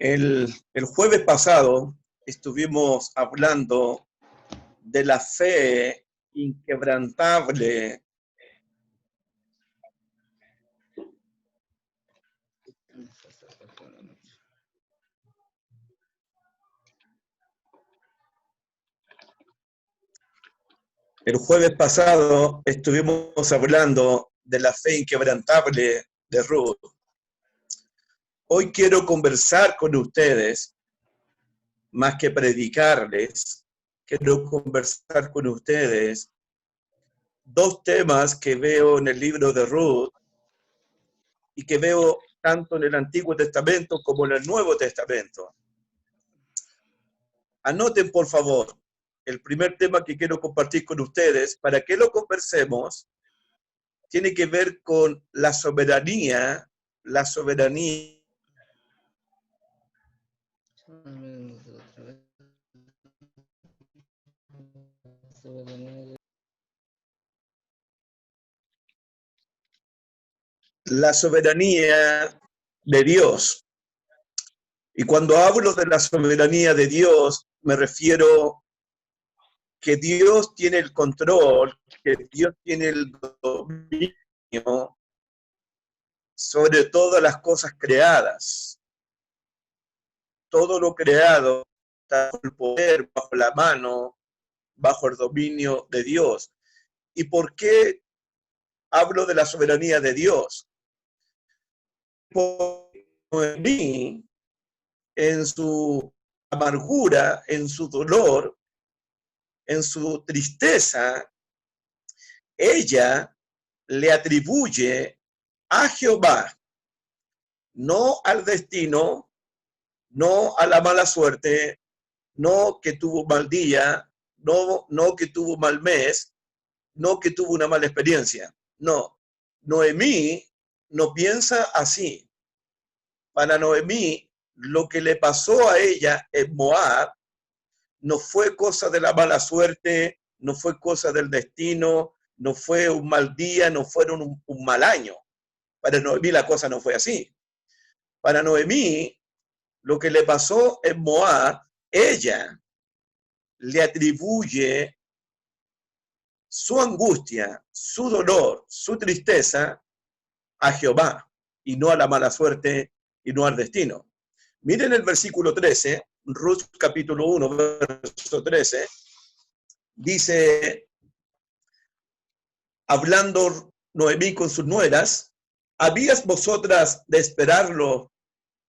El jueves pasado estuvimos hablando de la fe inquebrantable. El jueves pasado estuvimos hablando de la fe inquebrantable de Ruth. Hoy quiero conversar con ustedes, más que predicarles, quiero conversar con ustedes dos temas que veo en el libro de Ruth y que veo tanto en el Antiguo Testamento como en el Nuevo Testamento. Anoten, por favor, el primer tema que quiero compartir con ustedes, para que lo conversemos, tiene que ver con la soberanía la soberanía de Dios. Y cuando hablo de la soberanía de Dios, me refiero que Dios tiene el control, que Dios tiene el dominio sobre todas las cosas creadas. Todo lo creado está bajo el poder, bajo la mano, bajo el dominio de Dios. ¿Y por qué hablo de la soberanía de Dios? Por mí, en su amargura, en su dolor, en su tristeza, ella le atribuye a Jehová, no al destino, no a la mala suerte, no que tuvo mal día, no que tuvo mal mes, no que tuvo una mala experiencia. No, Noemí no piensa así. Para Noemí, lo que le pasó a ella en Moab no fue cosa de la mala suerte, no fue cosa del destino, no fue un mal día, no fueron un mal año. Para Noemí la cosa no fue así. Para Noemí, lo que le pasó en Moab, ella le atribuye su angustia, su dolor, su tristeza a Jehová y no a la mala suerte y no al destino. Miren el versículo 13, Ruth capítulo 1, verso 13, dice, hablando Noemí con sus nueras, ¿habías vosotras de esperarlo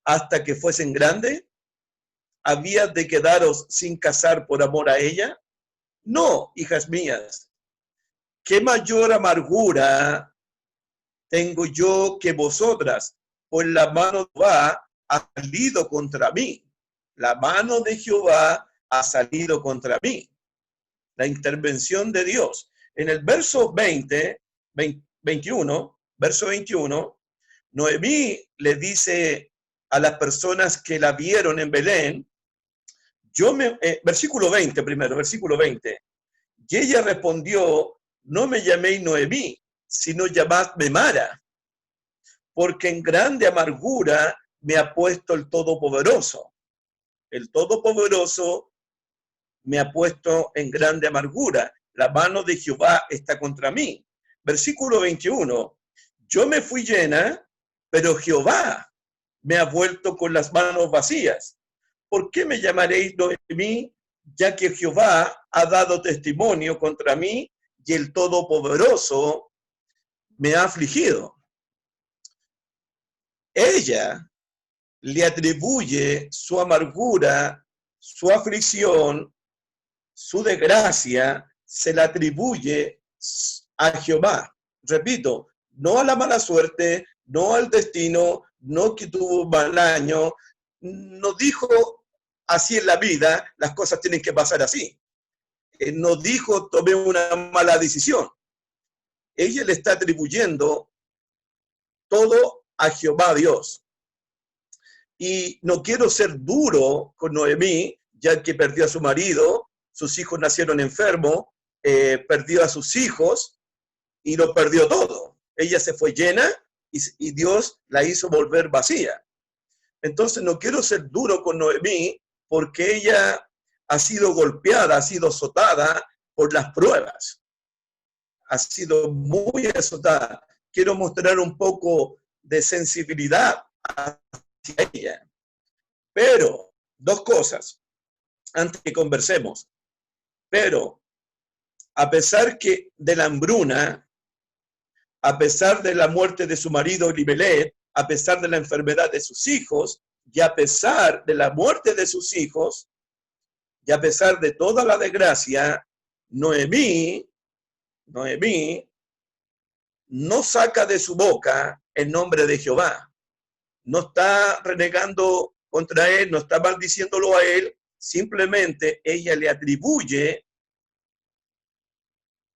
hasta que fuesen grandes? ¿Habías de quedaros sin casar por amor a ella? No, hijas mías. ¿Qué mayor amargura tengo yo que vosotras? Pues la mano de Jehová ha salido contra mí. La mano de Jehová ha salido contra mí. La intervención de Dios. En el verso 21, Noemí le dice a las personas que la vieron en Belén, versículo 20 primero, versículo 20. Y ella respondió, no me llaméis Noemí, sino llamadme Mara, porque en grande amargura me ha puesto el Todopoderoso. El Todopoderoso me ha puesto en grande amargura. La mano de Jehová está contra mí. Versículo 21. Yo me fui llena, pero Jehová me ha vuelto con las manos vacías. ¿Por qué me llamaréis Noemí? Ya que Jehová ha dado testimonio contra mí y el Todopoderoso me ha afligido. Ella le atribuye su amargura, su aflicción, su desgracia, se la atribuye a Jehová. Repito, no a la mala suerte, no al destino, no que tuvo un mal año, no dijo así en la vida, las cosas tienen que pasar así. No dijo tomé una mala decisión. Ella le está atribuyendo todo a Jehová Dios. Y no quiero ser duro con Noemí, ya que perdió a su marido, sus hijos nacieron enfermos, perdió a sus hijos y lo perdió todo. Ella se fue llena y Dios la hizo volver vacía. Entonces no quiero ser duro con Noemí porque ella ha sido golpeada, ha sido azotada por las pruebas. Ha sido muy azotada. Quiero mostrar un poco de sensibilidad hacia ella. Pero, dos cosas, antes que conversemos. Pero, a pesar que de la hambruna, a pesar de la muerte de su marido Elimelech, a pesar de la enfermedad de sus hijos, y a pesar de la muerte de sus hijos, y a pesar de toda la desgracia, Noemí no saca de su boca el nombre de Jehová. No está renegando contra él, no está maldiciéndolo a él, simplemente ella le atribuye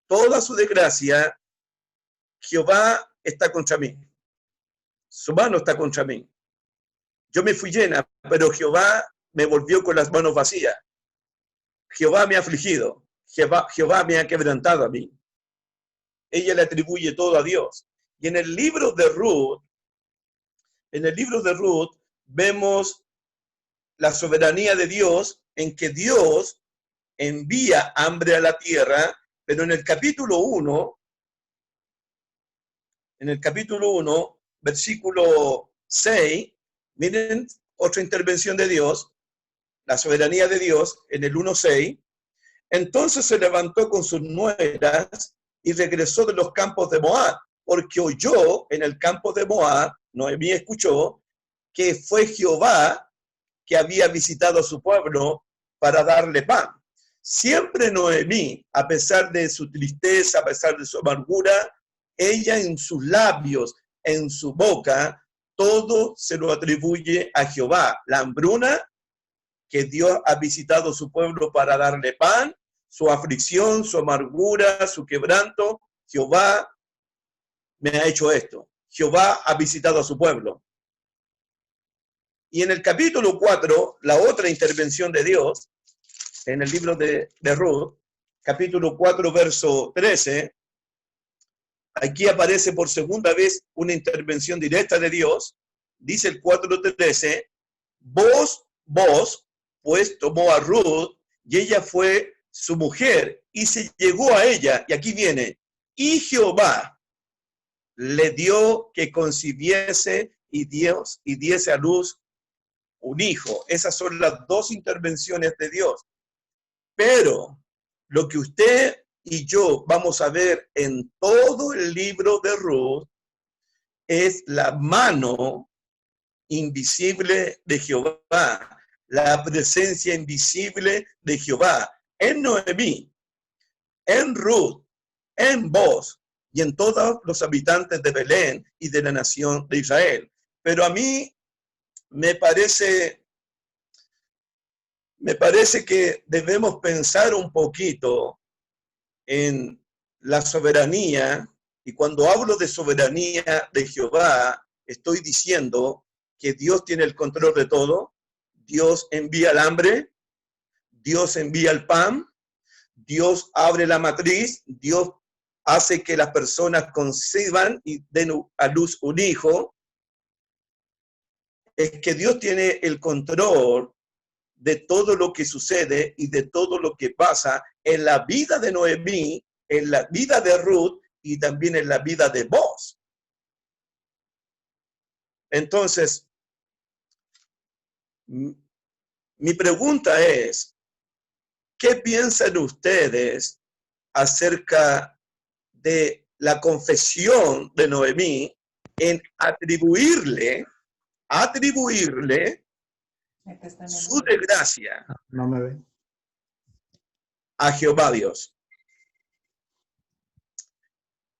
toda su desgracia. Jehová está contra mí, su mano está contra mí. Yo me fui llena, pero Jehová me volvió con las manos vacías. Jehová me ha afligido, Jehová me ha quebrantado a mí. Ella le atribuye todo a Dios. Y en el libro de Ruth, vemos la soberanía de Dios, en que Dios envía hambre a la tierra, pero en el capítulo 1, versículo 6, miren otra intervención de Dios, la soberanía de Dios, en el 1:6. Entonces se levantó con sus nueras y regresó de los campos de Moab, porque oyó en el campo de Moab, Noemí escuchó, que fue Jehová que había visitado a su pueblo para darle pan. Siempre Noemí, a pesar de su tristeza, a pesar de su amargura, ella en sus labios, en su boca, todo se lo atribuye a Jehová. La hambruna, que Dios ha visitado a su pueblo para darle pan, su aflicción, su amargura, su quebranto, Jehová me ha hecho esto. Jehová ha visitado a su pueblo. Y en el capítulo 4, la otra intervención de Dios, en el libro de Ruth, capítulo 4, verso 13, aquí aparece por segunda vez una intervención directa de Dios. Dice el 4:13, vos, pues tomó a Ruth, y ella fue su mujer, y se llegó a ella, y aquí viene, y Jehová le dio que concibiese y diese a luz un hijo. Esas son las dos intervenciones de Dios. Pero lo que usted y yo vamos a ver en todo el libro de Ruth es la mano invisible de Jehová, la presencia invisible de Jehová en Noemí, en Ruth, en vos y en todos los habitantes de Belén y de la nación de Israel. Pero a mí me parece que debemos pensar un poquito en la soberanía, y cuando hablo de soberanía de Jehová, estoy diciendo que Dios tiene el control de todo. Dios envía el hambre, Dios envía el pan, Dios abre la matriz, Dios hace que las personas conciban y den a luz un hijo. Es que Dios tiene el control de todo lo que sucede y de todo lo que pasa en la vida de Noemí, en la vida de Ruth y también en la vida de Boaz. Entonces, mi pregunta es, ¿qué piensan ustedes acerca de la confesión de Noemí en atribuirle su desgracia a Jehová Dios?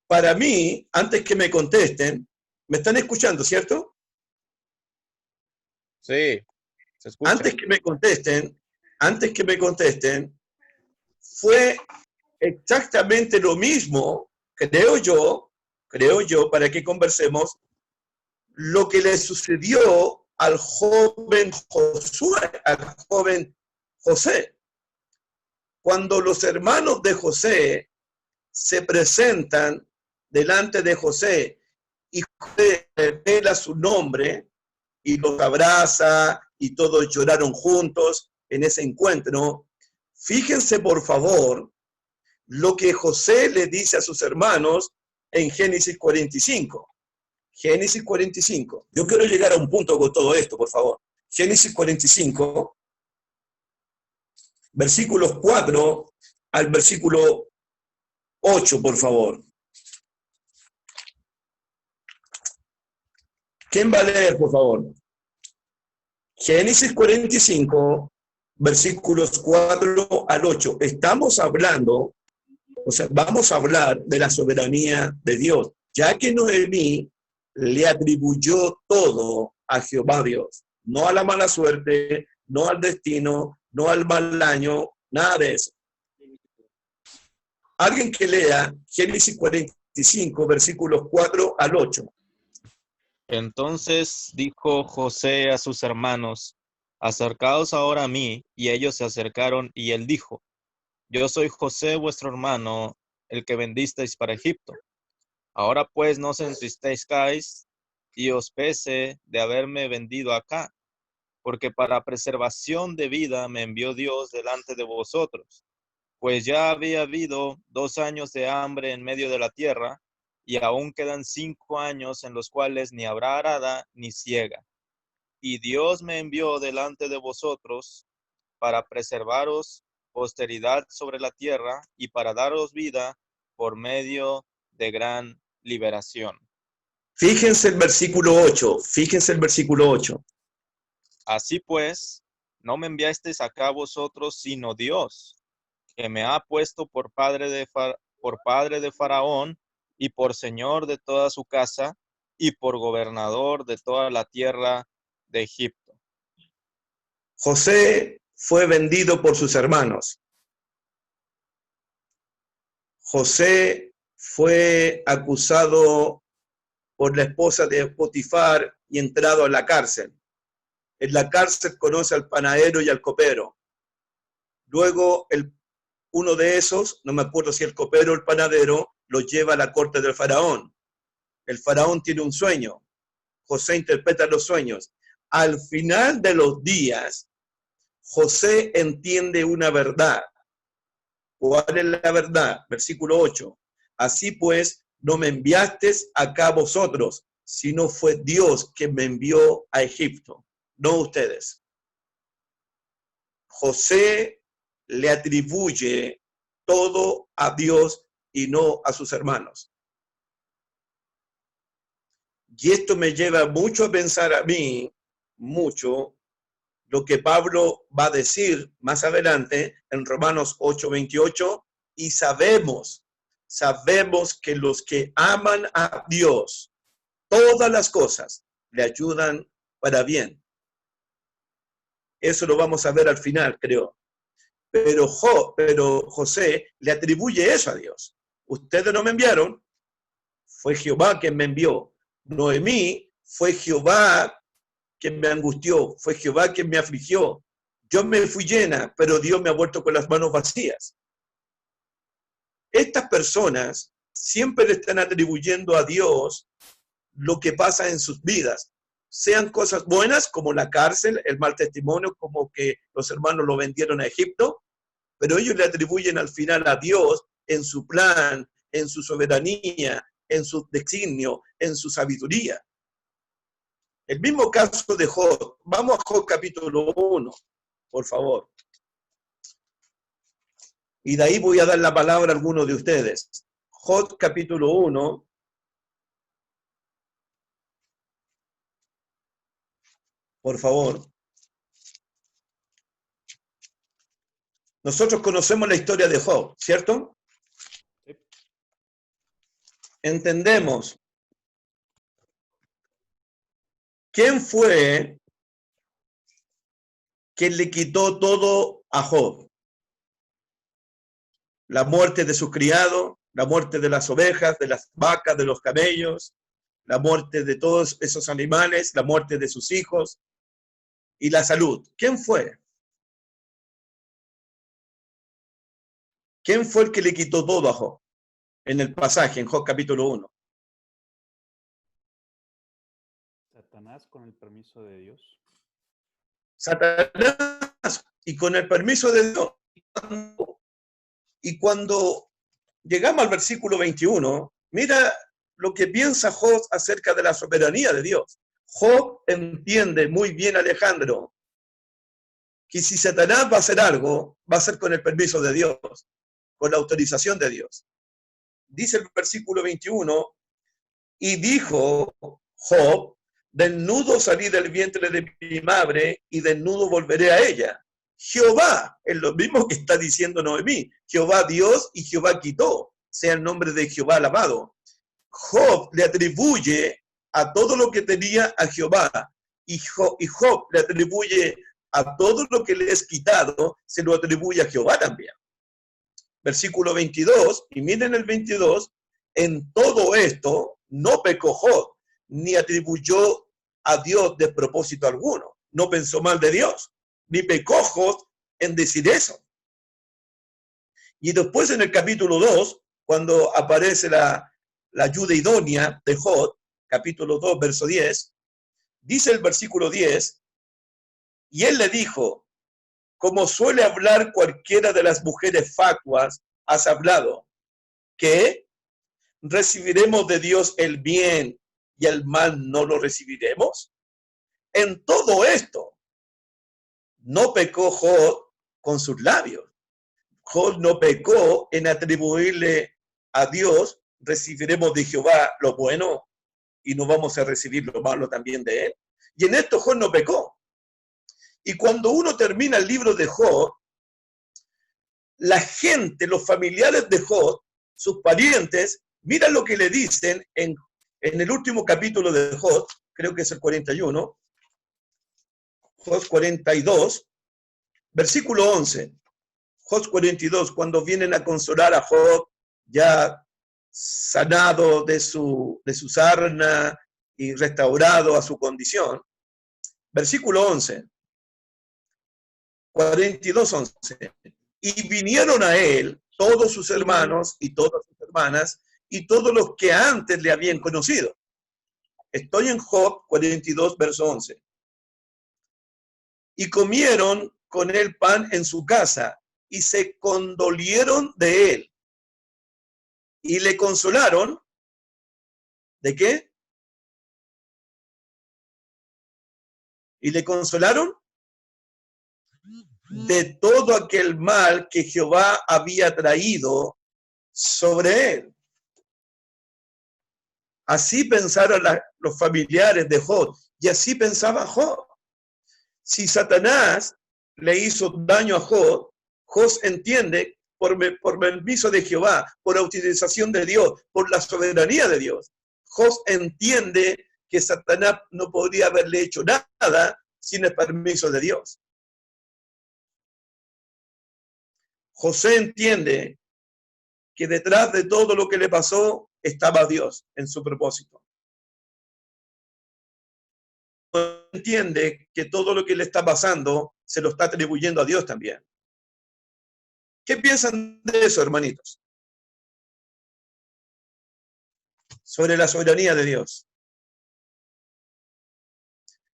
Para mí, antes que me contesten, ¿me están escuchando, cierto? Sí, se escucha. Antes que me contesten, fue exactamente lo mismo, creo yo, para que conversemos, lo que le sucedió al joven José. Cuando los hermanos de José se presentan delante de José y José revela su nombre y los abraza y todos lloraron juntos en ese encuentro. Fíjense, por favor, lo que José le dice a sus hermanos en Génesis 45. Génesis 45. Yo quiero llegar a un punto con todo esto, por favor. Génesis 45, versículos 4 al versículo 8, por favor. ¿Quién va a leer, por favor? Génesis 45, versículos 4 al 8. Estamos hablando, o sea, vamos a hablar de la soberanía de Dios, ya que Noemí le atribuyó todo a Jehová Dios, no a la mala suerte, no al destino, no al mal año, nada de eso. Alguien que lea Génesis 45, versículos 4 al 8. Entonces dijo José a sus hermanos: acercaos ahora a mí. Y ellos se acercaron, y él dijo: yo soy José vuestro hermano, el que vendisteis para Egipto. Ahora pues no os entristezcáis y os pese de haberme vendido acá, porque para preservación de vida me envió Dios delante de vosotros, pues ya había habido 2 años de hambre en medio de la tierra, y aún quedan 5 años en los cuales ni habrá arada ni siega. Y Dios me envió delante de vosotros para preservaros posteridad sobre la tierra y para daros vida por medio de gran liberación. Fíjense el versículo 8, fíjense el versículo 8. Así pues, no me enviasteis acá vosotros, sino Dios, que me ha puesto por padre de Faraón y por señor de toda su casa y por gobernador de toda la tierra de Egipto. José fue vendido por sus hermanos. José fue acusado por la esposa de Potifar y entrado a la cárcel. En la cárcel conoce al panadero y al copero. Luego uno de esos, no me acuerdo si el copero o el panadero, lo lleva a la corte del faraón. El faraón tiene un sueño. José interpreta los sueños. Al final de los días, José entiende una verdad. ¿Cuál es la verdad? Versículo 8. Así pues, no me enviasteis acá vosotros, sino fue Dios quien me envió a Egipto, no ustedes. José le atribuye todo a Dios y no a sus hermanos. Y esto me lleva mucho a pensar a mí, mucho, lo que Pablo va a decir más adelante en Romanos 8:28, y sabemos que los que aman a Dios, todas las cosas le ayudan para bien. Eso lo vamos a ver al final, creo. Pero José le atribuye eso a Dios. Ustedes no me enviaron, fue Jehová quien me envió. Noemí, fue Jehová quien me angustió, fue Jehová quien me afligió. Yo me fui llena, pero Dios me ha vuelto con las manos vacías. Estas personas siempre le están atribuyendo a Dios lo que pasa en sus vidas, sean cosas buenas como la cárcel, el mal testimonio, como que los hermanos lo vendieron a Egipto, pero ellos le atribuyen al final a Dios en su plan, en su soberanía, en su designio, en su sabiduría. El mismo caso de Job. Vamos a Job capítulo 1, por favor. Y de ahí voy a dar la palabra a alguno de ustedes. Job capítulo 1. Por favor. Nosotros conocemos la historia de Job, ¿cierto? Entendemos. ¿Quién fue quien le quitó todo a Job? La muerte de sus criados, la muerte de las ovejas, de las vacas, de los camellos, la muerte de todos esos animales, la muerte de sus hijos y la salud. ¿Quién fue? ¿Quién fue el que le quitó todo a Job? En el pasaje, en Job capítulo 1. Satanás con el permiso de Dios. Satanás, y con el permiso de Dios. Y cuando llegamos al versículo 21, mira lo que piensa Job acerca de la soberanía de Dios. Job entiende muy bien, Alejandro, que si Satanás va a hacer algo, va a ser con el permiso de Dios, con la autorización de Dios. Dice el versículo 21, y dijo Job, desnudo salí del vientre de mi madre y desnudo volveré a ella. Jehová es lo mismo que está diciendo Noemí. Jehová Dios y Jehová quitó. Sea el nombre de Jehová alabado. Job le atribuye a todo lo que tenía a Jehová. Y Job le atribuye a todo lo que le es quitado, se lo atribuye a Jehová también. Versículo 22, y miren el 22, en todo esto no pecó Job, ni atribuyó a Dios despropósito alguno. No pensó mal de Dios, ni pecó Job en decir eso. Y después en el capítulo 2, cuando aparece la ayuda idónea de Job, capítulo 2, verso 10, dice el versículo 10, y él le dijo, como suele hablar cualquiera de las mujeres fatuas, has hablado, que recibiremos de Dios el bien y el mal no lo recibiremos. En todo esto, no pecó Job con sus labios. Job no pecó en atribuirle a Dios, recibiremos de Jehová lo bueno y no vamos a recibir lo malo también de él. Y en esto Job no pecó. Y cuando uno termina el libro de Job, la gente, los familiares de Job, sus parientes, miran lo que le dicen en el último capítulo de Job, creo que es el 41, Job 42, versículo 11. Job 42, cuando vienen a consolar a Job, ya sanado de su sarna y restaurado a su condición. Versículo 11, 42, 11. Y vinieron a él todos sus hermanos y todas sus hermanas y todos los que antes le habían conocido. Estoy en Job 42, verso 11. Y comieron con él pan en su casa y se condolieron de él. Y le consolaron. ¿De qué? Y le consolaron de todo aquel mal que Jehová había traído sobre él. Así pensaron los familiares de Job, y así pensaba Job. Si Satanás le hizo daño a Job, Job entiende por permiso de Jehová, por autorización de Dios, por la soberanía de Dios. Job entiende que Satanás no podría haberle hecho nada sin el permiso de Dios. José entiende que detrás de todo lo que le pasó estaba Dios en su propósito. Entiende que todo lo que le está pasando se lo está atribuyendo a Dios también. ¿Qué piensan de eso, hermanitos? Sobre la soberanía de Dios.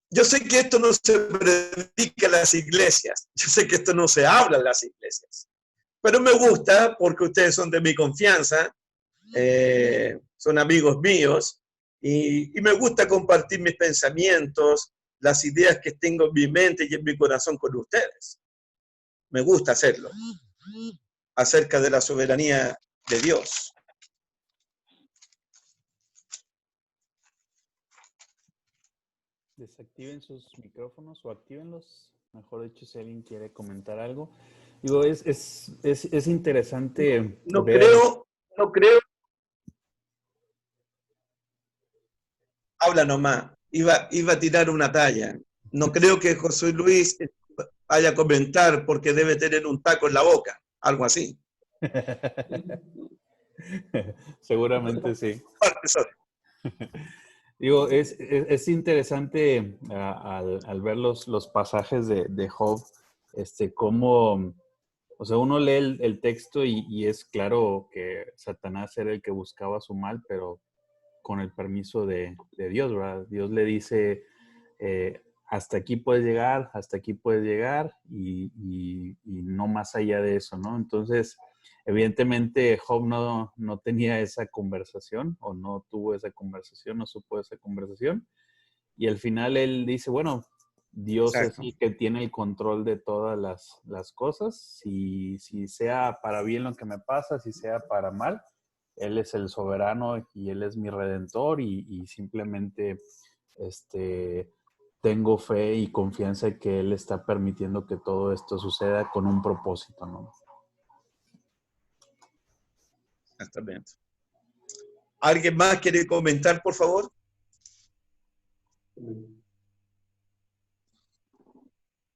Yo sé que esto no se predica en las iglesias, yo sé que esto no se habla en las iglesias, pero me gusta porque ustedes son de mi confianza, son amigos míos, y me gusta compartir mis pensamientos, las ideas que tengo en mi mente y en mi corazón con ustedes. Me gusta hacerlo, acerca de la soberanía de Dios. Desactiven sus micrófonos o actívenlos. Mejor dicho, si alguien quiere comentar algo. Digo, es interesante. No ver. creo. Habla nomás. Iba a tirar una talla. No creo que José Luis vaya a comentar porque debe tener un taco en la boca. Algo así. Seguramente sí. Digo, es interesante al ver los pasajes de Job, cómo, o sea, uno lee el texto y es claro que Satanás era el que buscaba su mal, pero con el permiso de Dios, ¿verdad? Dios le dice, hasta aquí puedes llegar, hasta aquí puedes llegar y no más allá de eso, ¿no? Entonces, evidentemente Job no tenía esa conversación o no tuvo esa conversación, no supo esa conversación. Y al final él dice, bueno, Dios es Exacto. el que tiene el control de todas las cosas. Si sea para bien lo que me pasa, si sea para mal, Él es el soberano y Él es mi redentor y simplemente tengo fe y confianza en que Él está permitiendo que todo esto suceda con un propósito, ¿no? Exactamente. ¿Alguien más quiere comentar, por favor?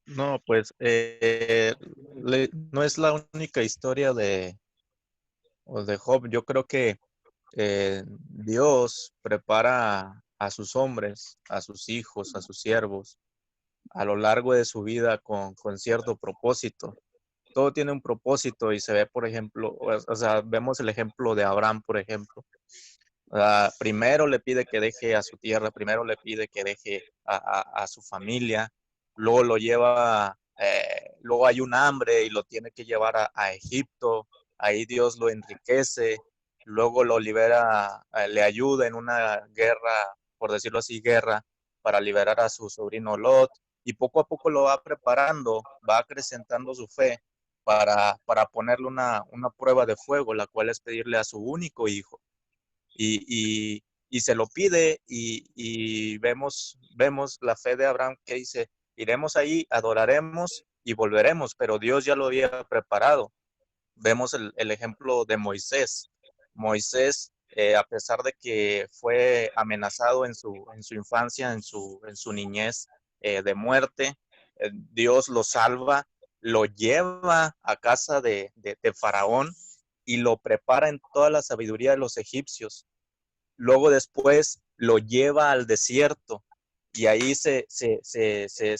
No, pues no es la única historia de Job. Yo creo que Dios prepara a sus hombres, a sus hijos, a sus siervos, a lo largo de su vida con cierto propósito. Todo tiene un propósito y se ve, por ejemplo, o sea, vemos el ejemplo de Abraham, por ejemplo. Primero le pide que deje a su tierra, primero le pide que deje a su familia, luego lo lleva, luego hay un hambre y lo tiene que llevar a Egipto, ahí Dios lo enriquece, luego lo libera, le ayuda en una guerra, por decirlo así, guerra, para liberar a su sobrino Lot, y poco a poco lo va preparando, va acrecentando su fe para ponerle una prueba de fuego, la cual es pedirle a su único hijo y se lo pide y vemos la fe de Abraham que dice, iremos ahí, adoraremos y volveremos, pero Dios ya lo había preparado. Vemos el ejemplo de Moisés. Moisés, a pesar de que fue amenazado en su infancia, en su niñez de muerte, Dios lo salva, lo lleva a casa de Faraón y lo prepara en toda la sabiduría de los egipcios. Luego después lo lleva al desierto y ahí se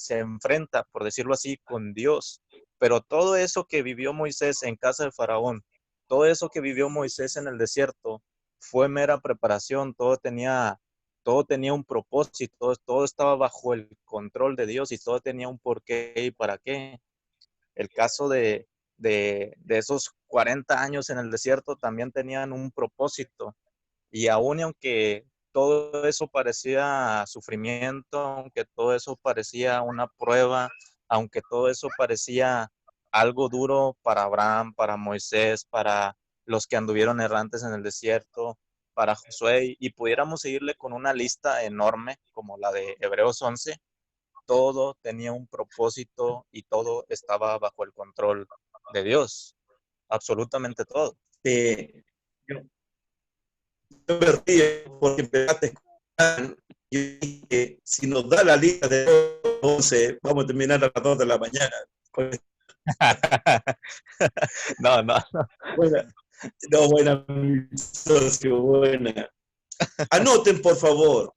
enfrenta, por decirlo así, con Dios. Pero todo eso que vivió Moisés en casa de Faraón, todo eso que vivió Moisés en el desierto, fue mera preparación, todo tenía un propósito, todo estaba bajo el control de Dios y todo tenía un porqué y para qué. El caso de esos 40 años en el desierto también tenían un propósito. Y aún y aunque todo eso parecía sufrimiento, aunque todo eso parecía una prueba, aunque todo eso parecía algo duro para Abraham, para Moisés, para los que anduvieron errantes en el desierto, para Josué, y pudiéramos seguirle con una lista enorme como la de Hebreos 11, todo tenía un propósito y todo estaba bajo el control de Dios, absolutamente todo. Yo, yo me río porque empezaste a escuchar y dije, si nos da la lista de 11, vamos a terminar a las 2 de la mañana. No, no. Buena, no, buena, socio, buena. Anoten, por favor.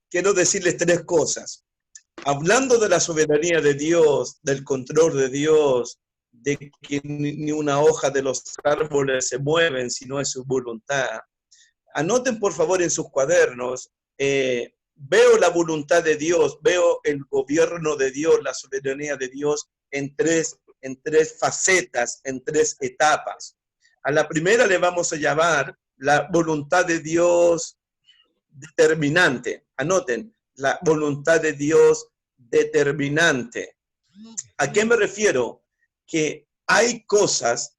Quiero decirles tres cosas. Hablando de la soberanía de Dios, del control de Dios, de que ni una hoja de los árboles se mueven si no es su voluntad. Anoten, por favor, en sus cuadernos. Veo la voluntad de Dios, veo el gobierno de Dios, la soberanía de Dios en tres facetas, en tres etapas. A la primera le vamos a llamar la voluntad de Dios determinante. Anoten, la voluntad de Dios determinante. ¿A qué me refiero? Que hay cosas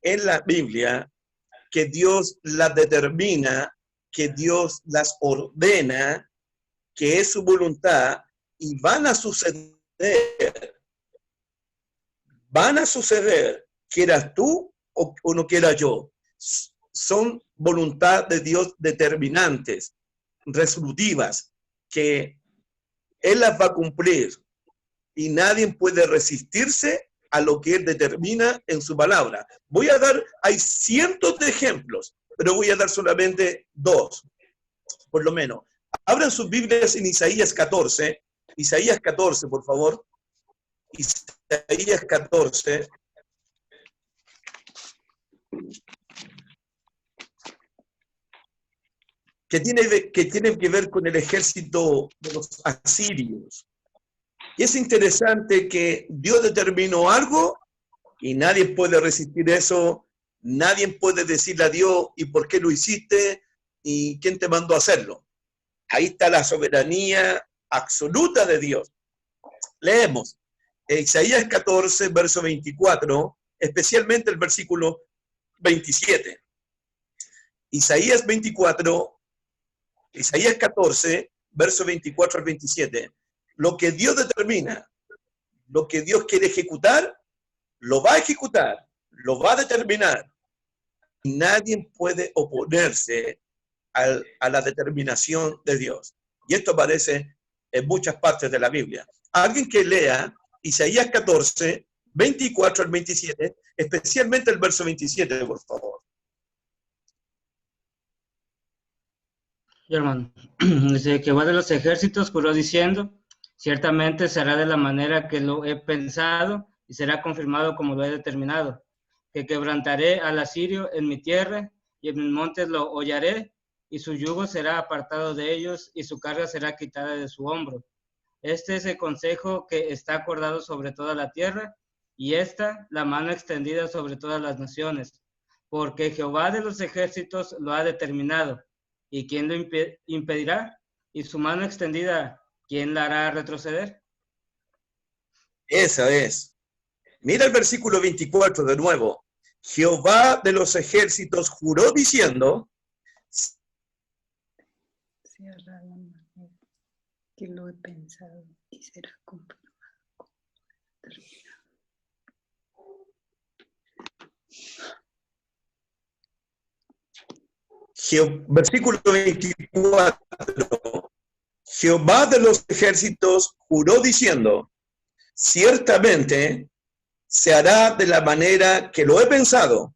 en la Biblia que Dios las determina, que Dios las ordena, que es su voluntad y van a suceder, quieras tú o no quiera yo. Son voluntad de Dios determinantes, resolutivas, que Él las va a cumplir y nadie puede resistirse a lo que Él determina en su palabra. Hay cientos de ejemplos, pero voy a dar solamente dos, por lo menos. Abran sus Biblias en Isaías 14, por favor. Isaías 14. que tiene que ver con el ejército de los asirios. Y es interesante que Dios determinó algo y nadie puede resistir eso, nadie puede decirle a Dios, ¿y por qué lo hiciste? ¿Y quién te mandó a hacerlo? Ahí está la soberanía absoluta de Dios. Leemos Isaías 14, verso 24, especialmente el versículo 27. Isaías 14, verso 24 al 27. Lo que Dios determina, lo que Dios quiere ejecutar, lo va a ejecutar, lo va a determinar. Y nadie puede oponerse a la determinación de Dios. Y esto aparece en muchas partes de la Biblia. Alguien que lea Isaías 14, 24 al 27, especialmente el verso 27, por favor. Hermano, dice: Jehová de los ejércitos juró diciendo, ciertamente será de la manera que lo he pensado y será confirmado como lo he determinado, que quebrantaré al asirio en mi tierra y en mis montes lo hollaré, y su yugo será apartado de ellos y su carga será quitada de su hombro. Este es el consejo que está acordado sobre toda la tierra, y esta la mano extendida sobre todas las naciones, porque Jehová de los ejércitos lo ha determinado. ¿Y quién lo impedirá? ¿Y su mano extendida, quién la hará retroceder? Esa es. Mira el versículo 24 de nuevo. Jehová de los ejércitos juró diciendo, Cierra la manera que lo he pensado y será confirmado. Versículo 24. Jehová de los ejércitos juró diciendo, ciertamente se hará de la manera que lo he pensado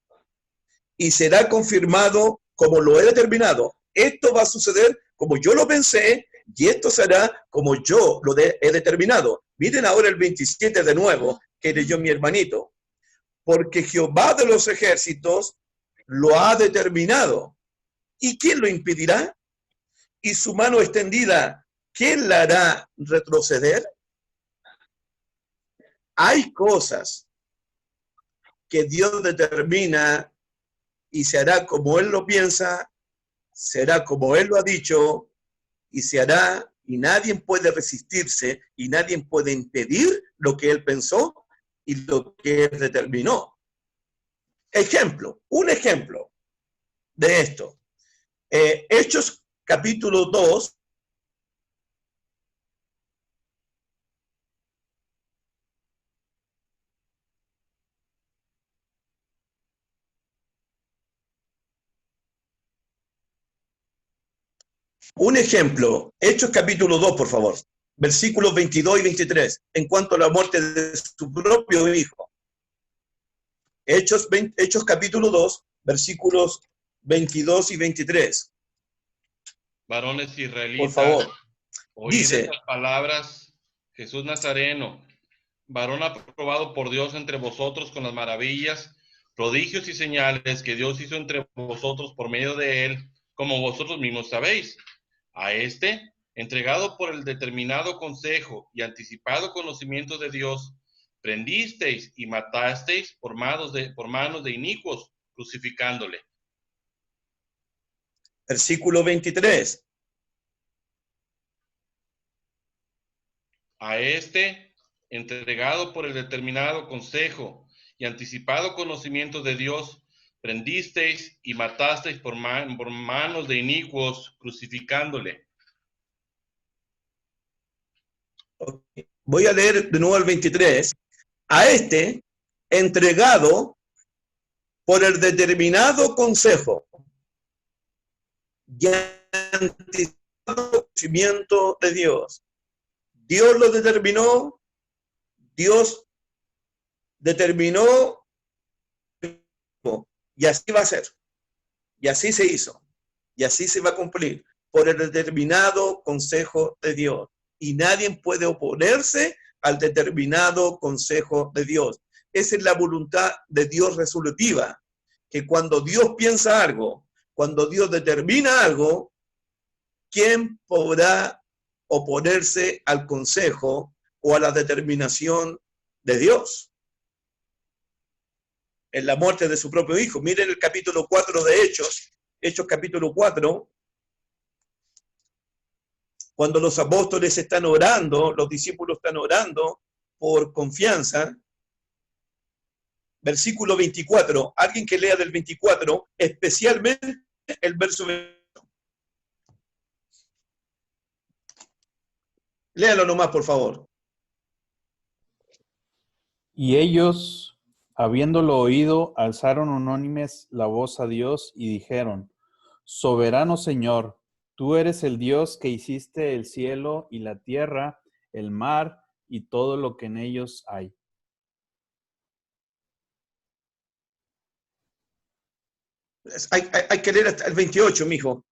y será confirmado como lo he determinado. Esto va a suceder como yo lo pensé y esto será como yo lo he determinado. Miren ahora el 27 de nuevo, que leyó mi hermanito. Porque Jehová de los ejércitos lo ha determinado. ¿Y quién lo impedirá? ¿Y su mano extendida, quién la hará retroceder? Hay cosas que Dios determina y se hará como Él lo piensa, será como Él lo ha dicho y se hará, y nadie puede resistirse y nadie puede impedir lo que Él pensó y lo que Él determinó. Un ejemplo de esto. Hechos capítulo 2. Un ejemplo, Hechos capítulo 2, por favor, versículos 22 y 23, en cuanto a la muerte de su propio hijo. Hechos capítulo 2, versículos 22 y 23. Varones israelitas, por favor, oíd dice, estas palabras: Jesús Nazareno, varón aprobado por Dios entre vosotros con las maravillas, prodigios y señales que Dios hizo entre vosotros por medio de él, como vosotros mismos sabéis. A este, entregado por el determinado consejo y anticipado conocimiento de Dios, prendisteis y matasteis por manos de inicuos, crucificándole. Versículo 23. A este, entregado por el determinado consejo y anticipado conocimiento de Dios, prendisteis y matasteis por manos de inicuos, crucificándole. Okay. Voy a leer de nuevo el 23. A este, entregado por el determinado consejo y anticipado conocimiento de Dios. Dios lo determinó, Dios determinó, y así va a ser, y así se hizo, y así se va a cumplir, por el determinado consejo de Dios. Y nadie puede oponerse al determinado consejo de Dios. Esa es la voluntad de Dios resolutiva, que cuando Dios piensa algo, cuando Dios determina algo, ¿quién podrá oponerse al consejo o a la determinación de Dios? En la muerte de su propio hijo. Miren el capítulo 4 de Hechos, Hechos capítulo 4, cuando los apóstoles están orando, los discípulos están orando por confianza. Versículo 24, alguien que lea del 24, especialmente el verso 20. Léalo nomás, por favor. Y ellos, habiéndolo oído, alzaron unánimes la voz a Dios y dijeron: Soberano Señor, tú eres el Dios que hiciste el cielo y la tierra, el mar y todo lo que en ellos hay. Hay que leer hasta el 28, mijo.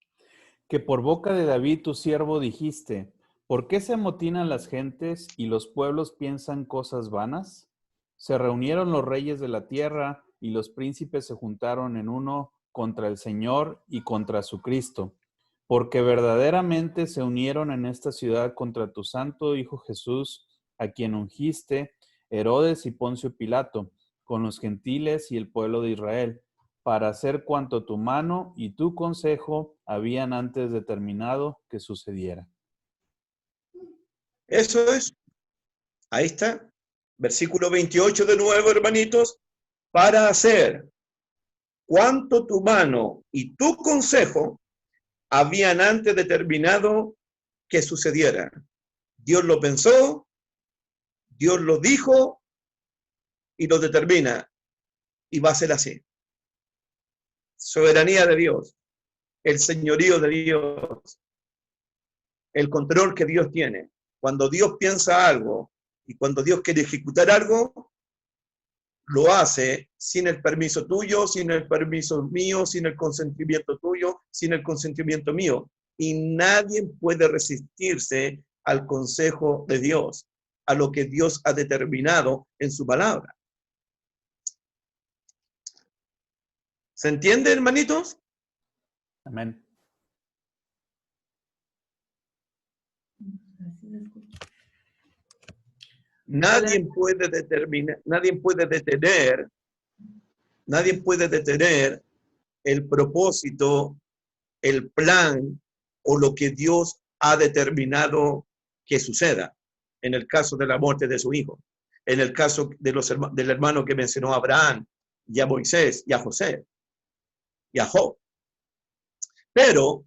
Que por boca de David tu siervo dijiste: ¿Por qué se amotinan las gentes y los pueblos piensan cosas vanas? Se reunieron los reyes de la tierra y los príncipes se juntaron en uno contra el Señor y contra su Cristo, porque verdaderamente se unieron en esta ciudad contra tu santo Hijo Jesús, a quien ungiste, Herodes y Poncio Pilato, con los gentiles y el pueblo de Israel, para hacer cuanto tu mano y tu consejo habían antes determinado que sucediera. Eso es. Ahí está. Versículo 28 de nuevo, hermanitos. Para hacer cuanto tu mano y tu consejo habían antes determinado que sucediera. Dios lo pensó, Dios lo dijo y lo determina. Y va a ser así. Soberanía de Dios, el señorío de Dios, el control que Dios tiene. Cuando Dios piensa algo y cuando Dios quiere ejecutar algo, lo hace sin el permiso tuyo, sin el permiso mío, sin el consentimiento tuyo, sin el consentimiento mío. Y nadie puede resistirse al consejo de Dios, a lo que Dios ha determinado en su palabra. ¿Se entiende, hermanitos? Amén. Nadie puede detener el propósito, el plan o lo que Dios ha determinado que suceda. En el caso de la muerte de su hijo, en el caso de del hermano que mencionó a Abraham, y a Moisés, y a José, y a Job. Pero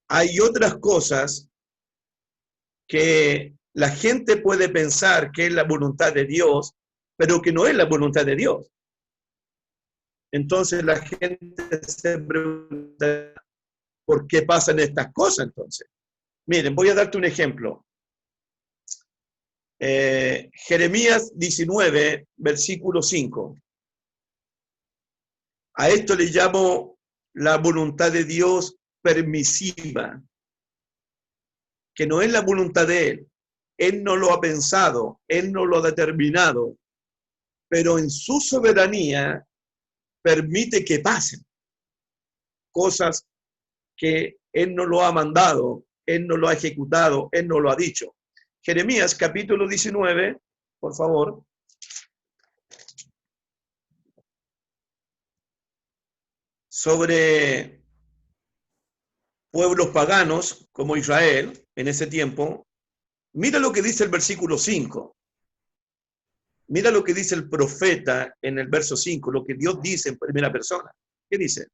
hay otras cosas que la gente puede pensar que es la voluntad de Dios, pero que no es la voluntad de Dios. Entonces la gente se pregunta, ¿por qué pasan estas cosas entonces? Miren, voy a darte un ejemplo. Jeremías 19, versículo 5. A esto le llamo la voluntad de Dios permisiva, que no es la voluntad de Él. Él no lo ha pensado, Él no lo ha determinado, pero en su soberanía permite que pasen cosas que Él no lo ha mandado, Él no lo ha ejecutado, Él no lo ha dicho. Jeremías capítulo 19, por favor. Sobre pueblos paganos como Israel en ese tiempo. Mira lo que dice el versículo 5. Mira lo que dice el profeta en el verso 5, lo que Dios dice en primera persona. ¿Qué dice?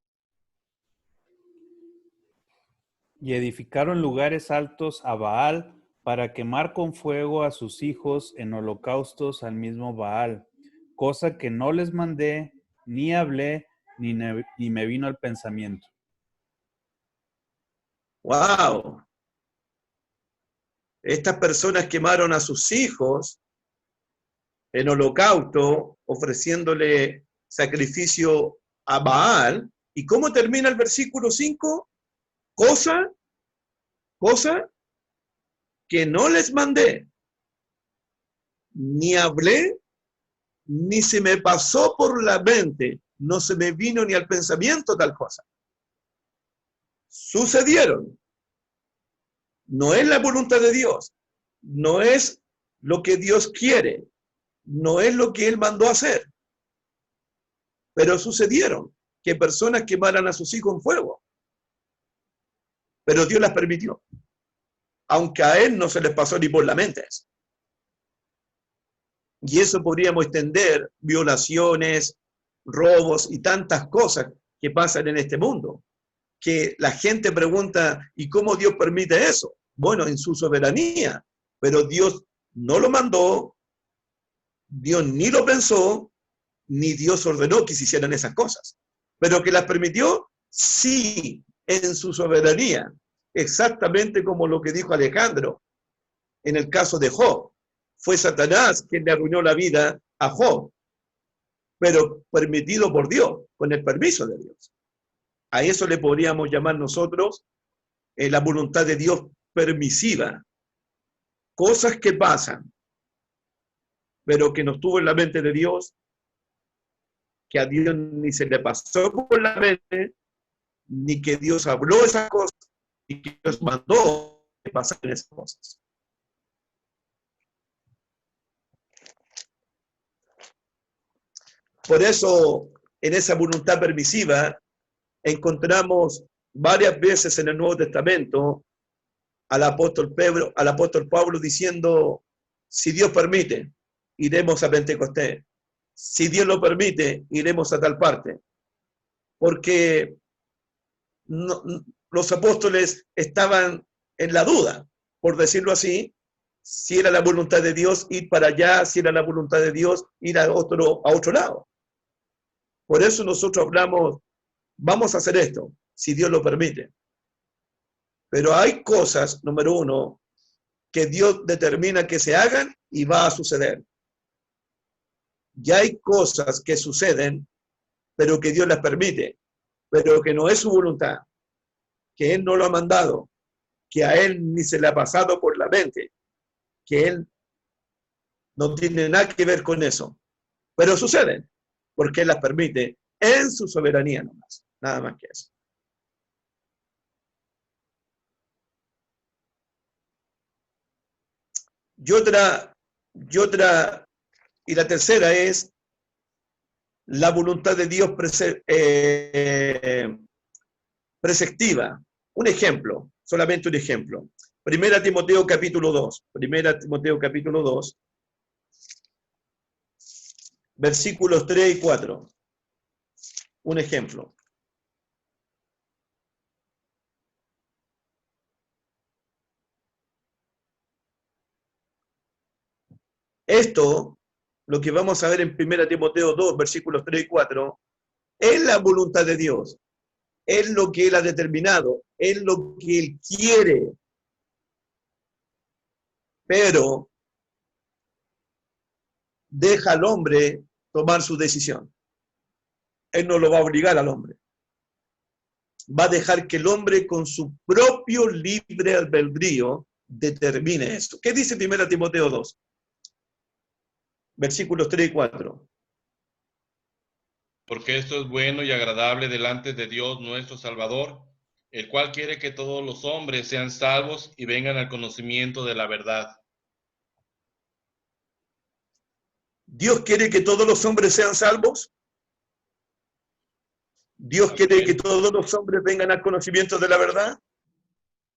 Y edificaron lugares altos a Baal para quemar con fuego a sus hijos en holocaustos al mismo Baal, cosa que no les mandé, ni hablé, ni me vino al pensamiento. ¡Wow! Estas personas quemaron a sus hijos en holocausto, ofreciéndole sacrificio a Baal. ¿Y cómo termina el versículo 5? Cosa que no les mandé, ni hablé, ni se me pasó por la mente, no se me vino ni al pensamiento tal cosa. sucedieron. No es la voluntad de Dios, no es lo que Dios quiere, no es lo que Él mandó a hacer. Pero sucedieron que personas quemaran a sus hijos en fuego. Pero Dios las permitió. Aunque a Él no se les pasó ni por la mente eso. Y eso podríamos extender violaciones, robos y tantas cosas que pasan en este mundo. Que la gente pregunta, ¿y cómo Dios permite eso? Bueno, en su soberanía. Pero Dios no lo mandó, Dios ni lo pensó, ni Dios ordenó que se hicieran esas cosas. Pero que las permitió, sí, en su soberanía. Exactamente como lo que dijo Alejandro en el caso de Job. Fue Satanás quien le arruinó la vida a Job, pero permitido por Dios, con el permiso de Dios. A eso le podríamos llamar nosotros la voluntad de Dios permisiva. Cosas que pasan, pero que no estuvo en la mente de Dios, que a Dios ni se le pasó por la mente, ni que Dios habló esas cosas, y que Dios mandó que pasaran esas cosas. Por eso, en esa voluntad permisiva, encontramos varias veces en el Nuevo Testamento al apóstol Pablo diciendo, si Dios permite, iremos a Pentecostés. Si Dios lo permite, iremos a tal parte. Porque los apóstoles estaban en la duda, por decirlo así, si era la voluntad de Dios ir para allá, si era la voluntad de Dios ir a otro lado. Por eso nosotros hablamos, vamos a hacer esto, si Dios lo permite. Pero hay cosas, número uno, que Dios determina que se hagan y va a suceder. Y hay cosas que suceden, pero que Dios las permite, pero que no es su voluntad, que Él no lo ha mandado, que a Él ni se le ha pasado por la mente, que Él no tiene nada que ver con eso. Pero suceden, porque Él las permite en su soberanía nomás, nada más que eso. Y la tercera es la voluntad de Dios preceptiva. Un ejemplo, solamente un ejemplo. Primera Timoteo capítulo 2. Primera Timoteo capítulo 2. Versículos 3 y 4. Un ejemplo. Esto, lo que vamos a ver en 1 Timoteo 2, versículos 3 y 4, es la voluntad de Dios. Es lo que Él ha determinado. Es lo que Él quiere. Pero deja al hombre tomar su decisión. Él no lo va a obligar al hombre. Va a dejar que el hombre con su propio libre albedrío determine eso. ¿Qué dice 1 Timoteo 2? Versículos 3 y 4. Porque esto es bueno y agradable delante de Dios nuestro Salvador, el cual quiere que todos los hombres sean salvos y vengan al conocimiento de la verdad. ¿Dios quiere que todos los hombres sean salvos? ¿Dios quiere que todos los hombres vengan al conocimiento de la verdad?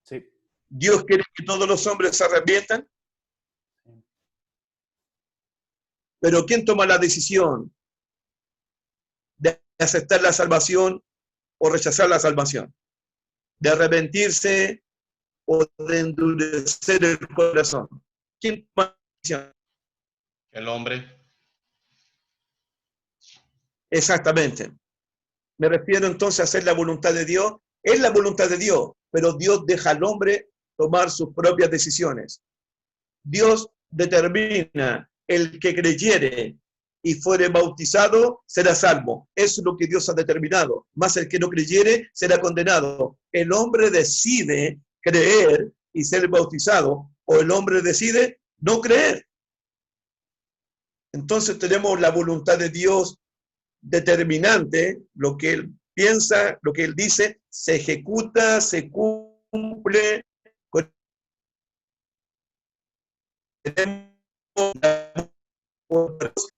Sí. ¿Dios quiere que todos los hombres se arrepientan? Pero ¿quién toma la decisión de aceptar la salvación o rechazar la salvación? ¿De arrepentirse o de endurecer el corazón? ¿Quién toma la decisión? El hombre. Exactamente. Me refiero entonces a hacer la voluntad de Dios. Es la voluntad de Dios, pero Dios deja al hombre tomar sus propias decisiones. Dios determina: el que creyere y fuere bautizado será salvo. Eso es lo que Dios ha determinado. Más el que no creyere será condenado. El hombre decide creer y ser bautizado, o el hombre decide no creer. Entonces tenemos la voluntad de Dios determinante, lo que Él piensa, lo que él dice, se ejecuta, se cumple,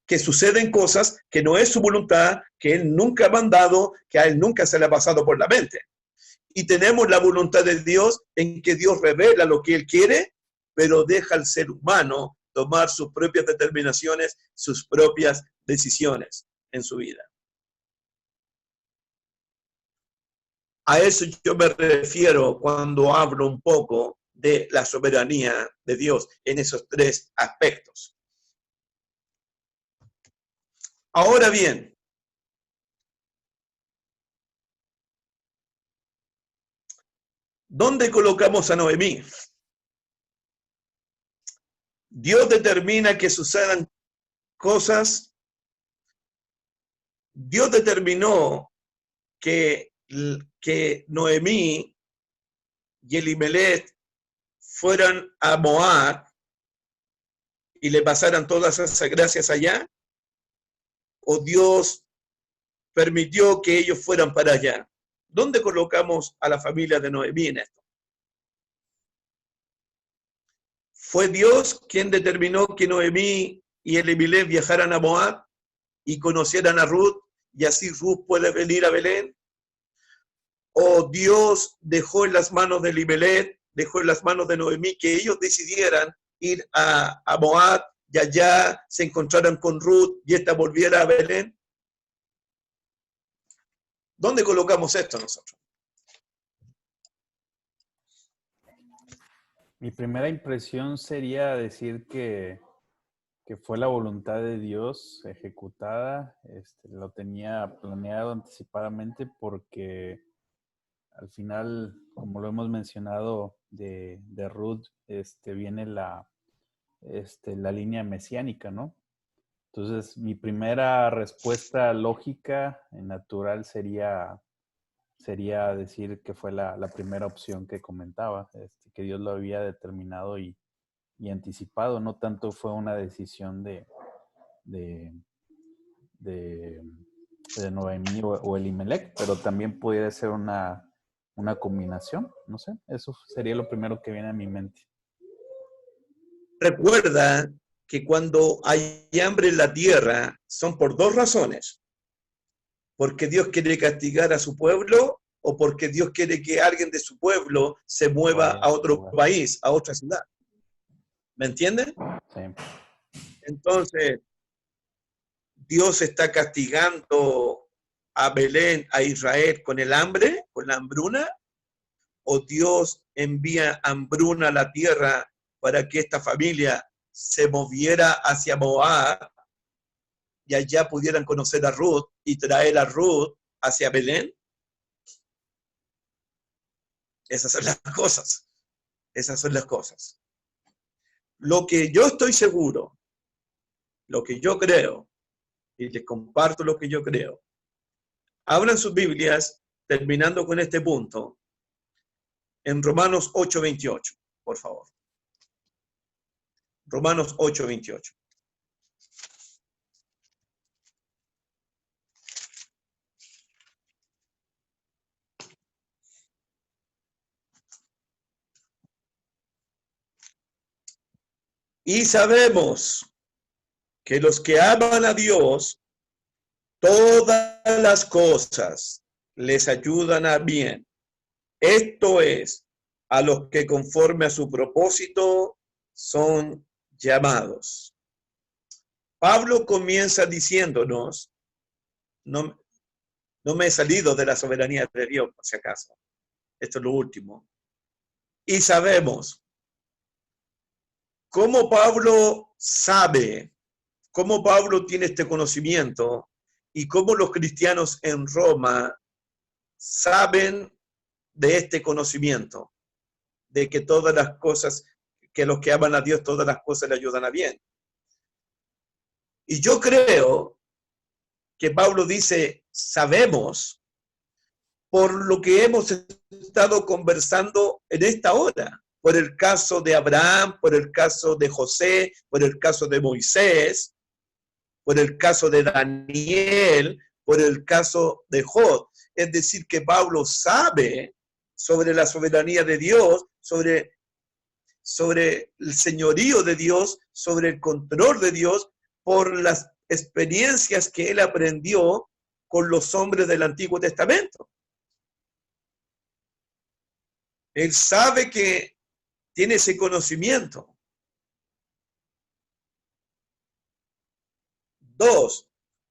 que suceden cosas que no es su voluntad, que él nunca ha mandado, que a él nunca se le ha pasado por la mente. Y tenemos la voluntad de Dios en que Dios revela lo que él quiere, pero deja al ser humano tomar sus propias determinaciones, sus propias decisiones en su vida. A eso yo me refiero cuando hablo un poco de la soberanía de Dios en esos tres aspectos. Ahora bien, ¿dónde colocamos a Noemí? Dios determina que sucedan cosas. Dios determinó que Noemí y Elimelech fueran a Moab y le pasaran todas esas gracias allá, o Dios permitió que ellos fueran para allá. ¿Dónde colocamos a la familia de Noemí en esto? ¿Fue Dios quien determinó que Noemí y Elimelech viajaran a Moab y conocieran a Ruth, y así Ruth puede venir a Belén? ¿O Dios dejó en las manos de Elimelech, dejó en las manos de Noemí que ellos decidieran ir a Moab y allá se encontraran con Ruth y ésta volviera a Belén? ¿Dónde colocamos esto nosotros? Mi primera impresión sería decir que fue la voluntad de Dios ejecutada. Lo tenía planeado anticipadamente porque al final, como lo hemos mencionado de Ruth, viene la línea mesiánica, ¿no? Entonces, mi primera respuesta lógica y natural sería decir que fue la primera opción que comentaba, que Dios lo había determinado y anticipado. No tanto fue una decisión de Noemí o Elimelech, pero también pudiera ser una combinación, no sé. Eso sería lo primero que viene a mi mente. Recuerda que cuando hay hambre en la tierra son por dos razones. Porque Dios quiere castigar a su pueblo o porque Dios quiere que alguien de su pueblo se mueva a otro país, a otra ciudad. ¿Me entienden? Sí. Entonces, Dios está castigando a Belén, a Israel con el hambre, con la hambruna, o Dios envía hambruna a la tierra para que esta familia se moviera hacia Moab y allá pudieran conocer a Ruth y traer a Ruth hacia Belén. Esas son las cosas. Esas son las cosas. Lo que yo estoy seguro, lo que yo creo, y les comparto lo que yo creo. Abran sus Biblias, terminando con este punto, en Romanos 8:28, por favor. Romanos 8:28. Y sabemos que los que aman a Dios, todas las cosas les ayudan a bien. Esto es, a los que conforme a su propósito son llamados. Pablo comienza diciéndonos, no me he salido de la soberanía de Dios, por si acaso. Esto es lo último. Y sabemos. ¿Cómo Pablo sabe? ¿Cómo Pablo tiene este conocimiento? Y cómo los cristianos en Roma saben de este conocimiento, de que todas las cosas, que los que aman a Dios, todas las cosas le ayudan a bien. Y yo creo que Pablo dice, sabemos, por lo que hemos estado conversando en esta hora, por el caso de Abraham, por el caso de José, por el caso de Moisés, por el caso de Daniel, por el caso de Job. es decir, que Pablo sabe sobre la soberanía de Dios, sobre el señorío de Dios, sobre el control de Dios, por las experiencias que él aprendió con los hombres del Antiguo Testamento. Él sabe que tiene ese conocimiento. 2,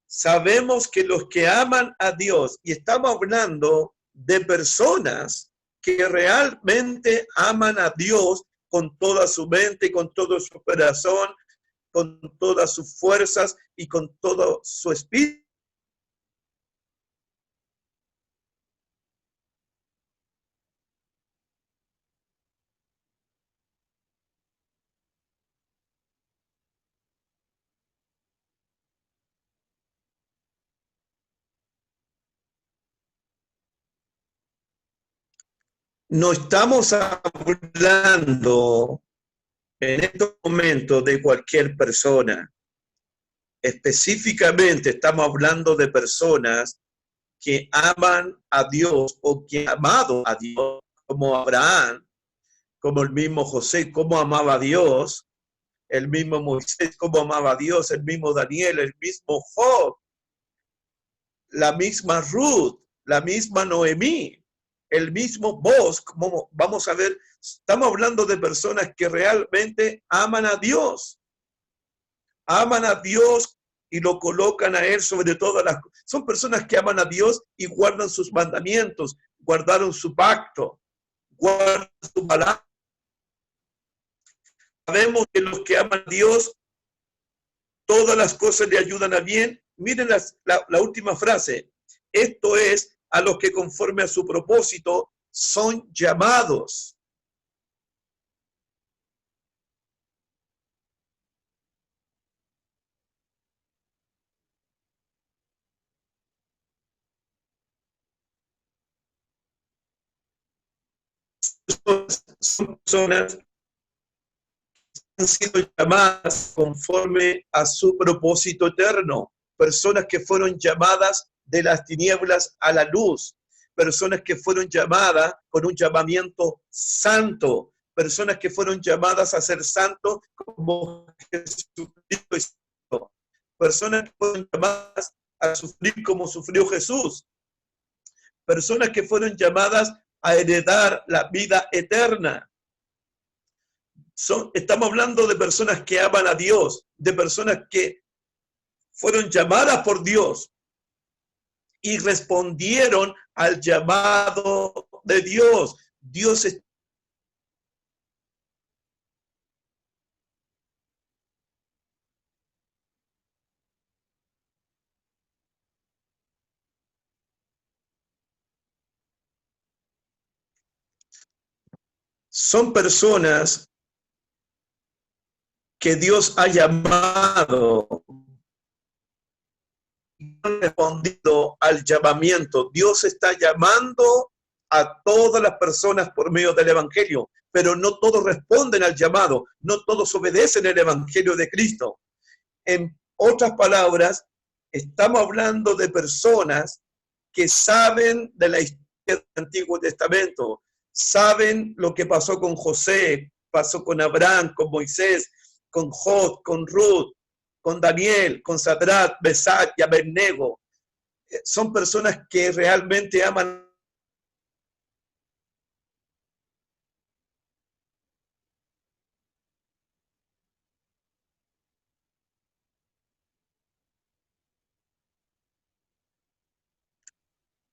sabemos que los que aman a Dios, y estamos hablando de personas que realmente aman a Dios con toda su mente, con todo su corazón, con todas sus fuerzas y con todo su espíritu. No estamos hablando en estos momentos de cualquier persona. Específicamente estamos hablando de personas que aman a Dios o que han amado a Dios, como Abraham, como el mismo José, como amaba a Dios, el mismo Moisés, como amaba a Dios, el mismo Daniel, el mismo Job, la misma Ruth, la misma Noemí, el mismo Boaz, como vamos a ver, estamos hablando de personas que realmente aman a Dios y lo colocan a Él sobre todas las cosas. Son personas que aman a Dios y guardan sus mandamientos, guardaron su pacto, guardan su palabra. Sabemos que los que aman a Dios, todas las cosas le ayudan a bien. Miren la última frase. Esto es a los que conforme a su propósito son llamados. Son personas que han sido llamadas conforme a su propósito eterno. Personas que fueron llamadas de las tinieblas a la luz. Personas que fueron llamadas con un llamamiento santo. Personas que fueron llamadas a ser santos como Jesucristo. Personas que fueron llamadas a sufrir como sufrió Jesús. Personas que fueron llamadas a heredar la vida eterna. Estamos hablando de personas que aman a Dios, de personas que fueron llamadas por Dios y respondieron al llamado de Dios. Dios es son personas que Dios ha llamado y han respondido al llamamiento. Dios está llamando a todas las personas por medio del Evangelio, pero no todos responden al llamado, no todos obedecen el Evangelio de Cristo. En otras palabras, estamos hablando de personas que saben de la historia del Antiguo Testamento, saben lo que pasó con José, pasó con Abraham, con Moisés, con Job, con Ruth, con Daniel, con Sadrach, Mesach y Abednego. Son personas que realmente aman.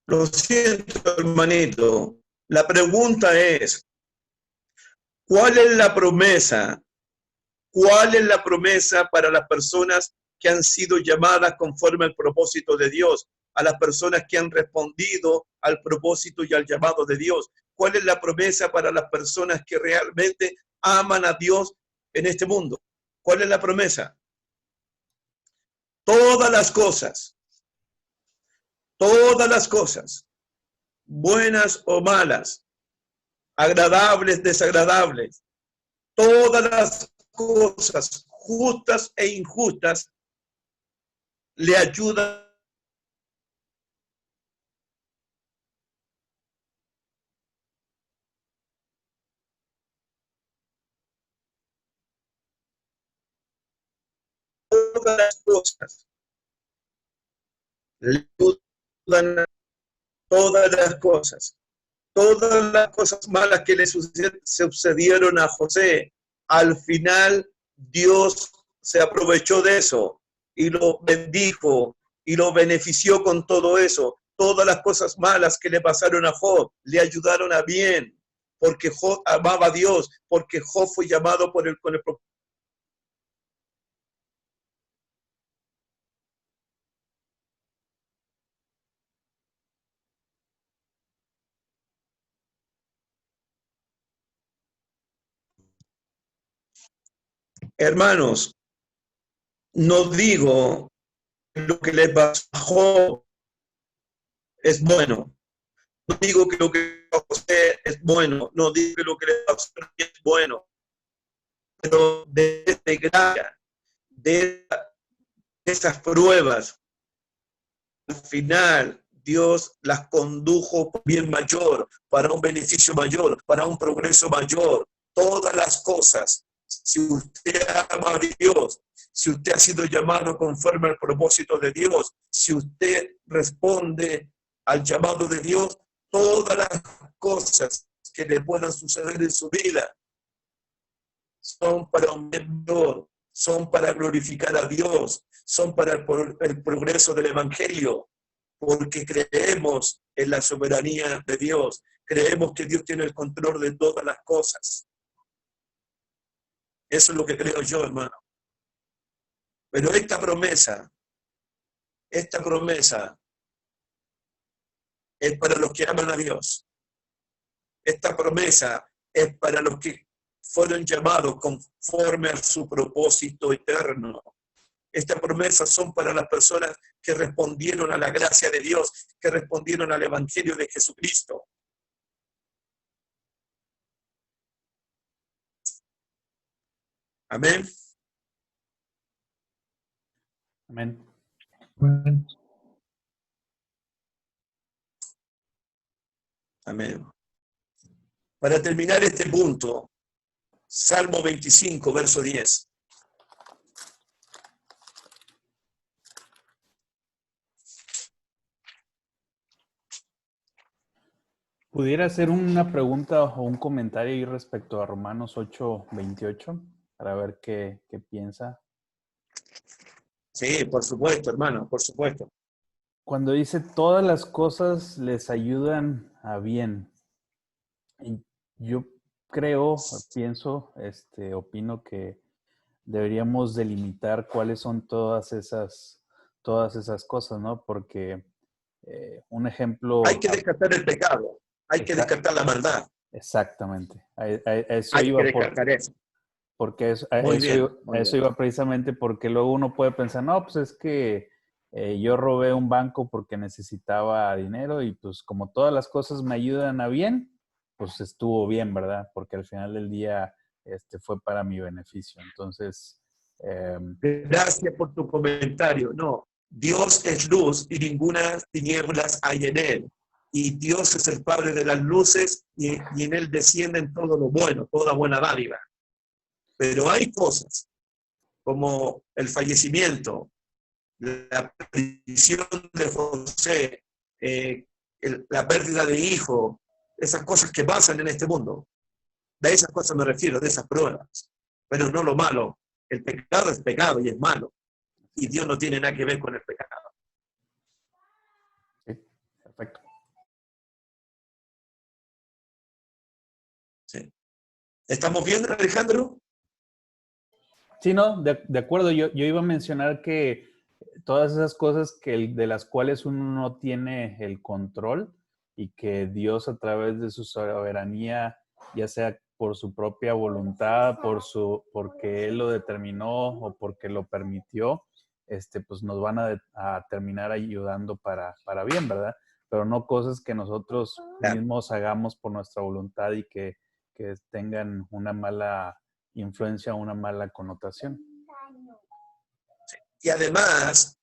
Lo siento, hermanito. La pregunta es, ¿cuál es la promesa? ¿Cuál es la promesa para las personas que han sido llamadas conforme al propósito de Dios? A las personas que han respondido al propósito y al llamado de Dios. ¿Cuál es la promesa para las personas que realmente aman a Dios en este mundo? ¿Cuál es la promesa? Todas las cosas, buenas o malas, agradables, desagradables, todas las cosas justas e injustas le ayudan todas las cosas le ayudan, todas las cosas malas que le sucedieron a José, al final Dios se aprovechó de eso y lo bendijo y lo benefició con todo eso. Todas las cosas malas que le pasaron a Job le ayudaron a bien, porque Job amaba a Dios, porque Job fue llamado con el propósito. Hermanos, no digo que lo que le pasó a Job es bueno. No digo que lo que le pasó a José es bueno. No digo que lo que le pasó a mí es bueno. Pero de gracia, de esas pruebas, al final Dios las condujo por bien mayor, para un beneficio mayor, para un progreso mayor. Todas las cosas, si usted ama a Dios, si usted ha sido llamado conforme al propósito de Dios, si usted responde al llamado de Dios, todas las cosas que le puedan suceder en su vida son para un bien mayor, son para glorificar a Dios, son para el progreso del Evangelio, porque creemos en la soberanía de Dios, creemos que Dios tiene el control de todas las cosas. Eso es lo que creo yo, hermano. Pero esta promesa es para los que aman a Dios. Esta promesa es para los que fueron llamados conforme a su propósito eterno. Estas promesas son para las personas que respondieron a la gracia de Dios, que respondieron al Evangelio de Jesucristo. Amén. Amén. Amén. Para terminar este punto, Salmo 25, verso 10. ¿Pudiera hacer una pregunta o un comentario ahí respecto a Romanos 8:28 para ver qué piensa? Sí, por supuesto, hermano, por supuesto. Cuando dice todas las cosas les ayudan a bien, y yo pienso, opino que deberíamos delimitar cuáles son todas esas cosas, ¿no? Porque un ejemplo... Hay que descartar el pecado, hay que descartar la maldad. Exactamente. Eso Hay iba que descartar eso. Porque Muy bien. Eso iba precisamente porque luego uno puede pensar, no, pues es que yo robé un banco porque necesitaba dinero y pues como todas las cosas me ayudan a bien, pues estuvo bien, ¿verdad? Porque al final del día fue para mi beneficio. Entonces... Gracias por tu comentario. No, Dios es luz y ninguna tinieblas hay en él. Y Dios es el Padre de las luces y en él descienden todo lo bueno, toda buena dádiva. Pero hay cosas como el fallecimiento, la perdición de José, la pérdida de hijo, esas cosas que pasan en este mundo. De esas cosas me refiero, de esas pruebas. Pero no lo malo. El pecado es pecado y es malo. Y Dios no tiene nada que ver con el pecado. Sí, perfecto. Sí. ¿Estamos viendo, Alejandro? Sí, no, de acuerdo. Yo iba a mencionar que todas esas cosas de las cuales uno no tiene el control y que Dios a través de su soberanía, ya sea por su propia voluntad, porque Él lo determinó o porque lo permitió, pues nos van a terminar ayudando para bien, ¿verdad? Pero no cosas que nosotros mismos hagamos por nuestra voluntad y que tengan una mala influencia o una mala connotación. Y además,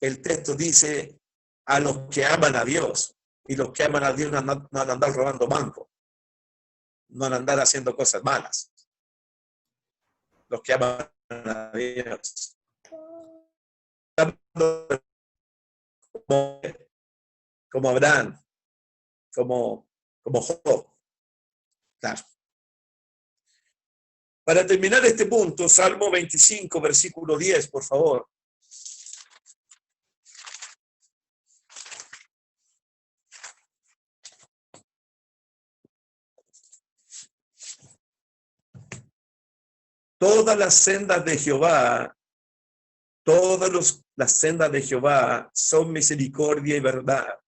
el texto dice a los que aman a Dios. Y los que aman a Dios no van a andar robando bancos. No van a andar haciendo cosas malas. Los que aman a Dios. Como Abraham, como Job. Claro. Para terminar este punto, Salmo 25, versículo 10, por favor. Todas las sendas de Jehová, las sendas de Jehová son misericordia y verdad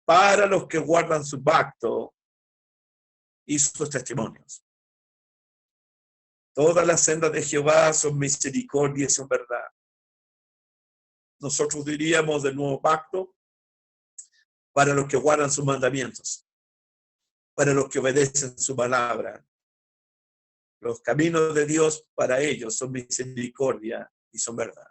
para los que guardan su pacto y sus testimonios. Todas las sendas de Jehová son misericordia y son verdad. Nosotros diríamos del nuevo pacto, para los que guardan sus mandamientos, para los que obedecen su palabra. Los caminos de Dios para ellos son misericordia y son verdad.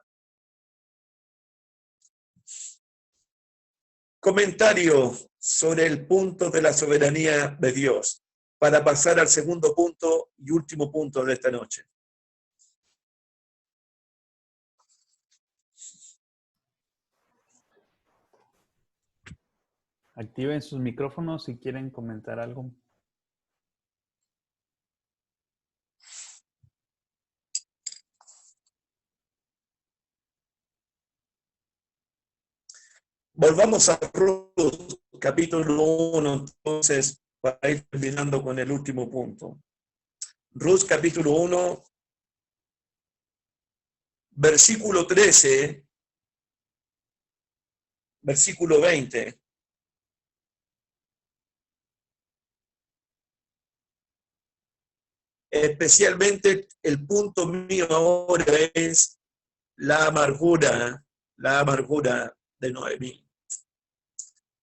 Comentario sobre el punto de la soberanía de Dios, para pasar al segundo punto y último punto de esta noche. Activen sus micrófonos si quieren comentar algo. Volvamos a Ruth, capítulo 1, entonces, para ir terminando con el último punto. Ruth, capítulo 1, versículo 13, versículo 20. Especialmente el punto mío ahora es la amargura de Noemí.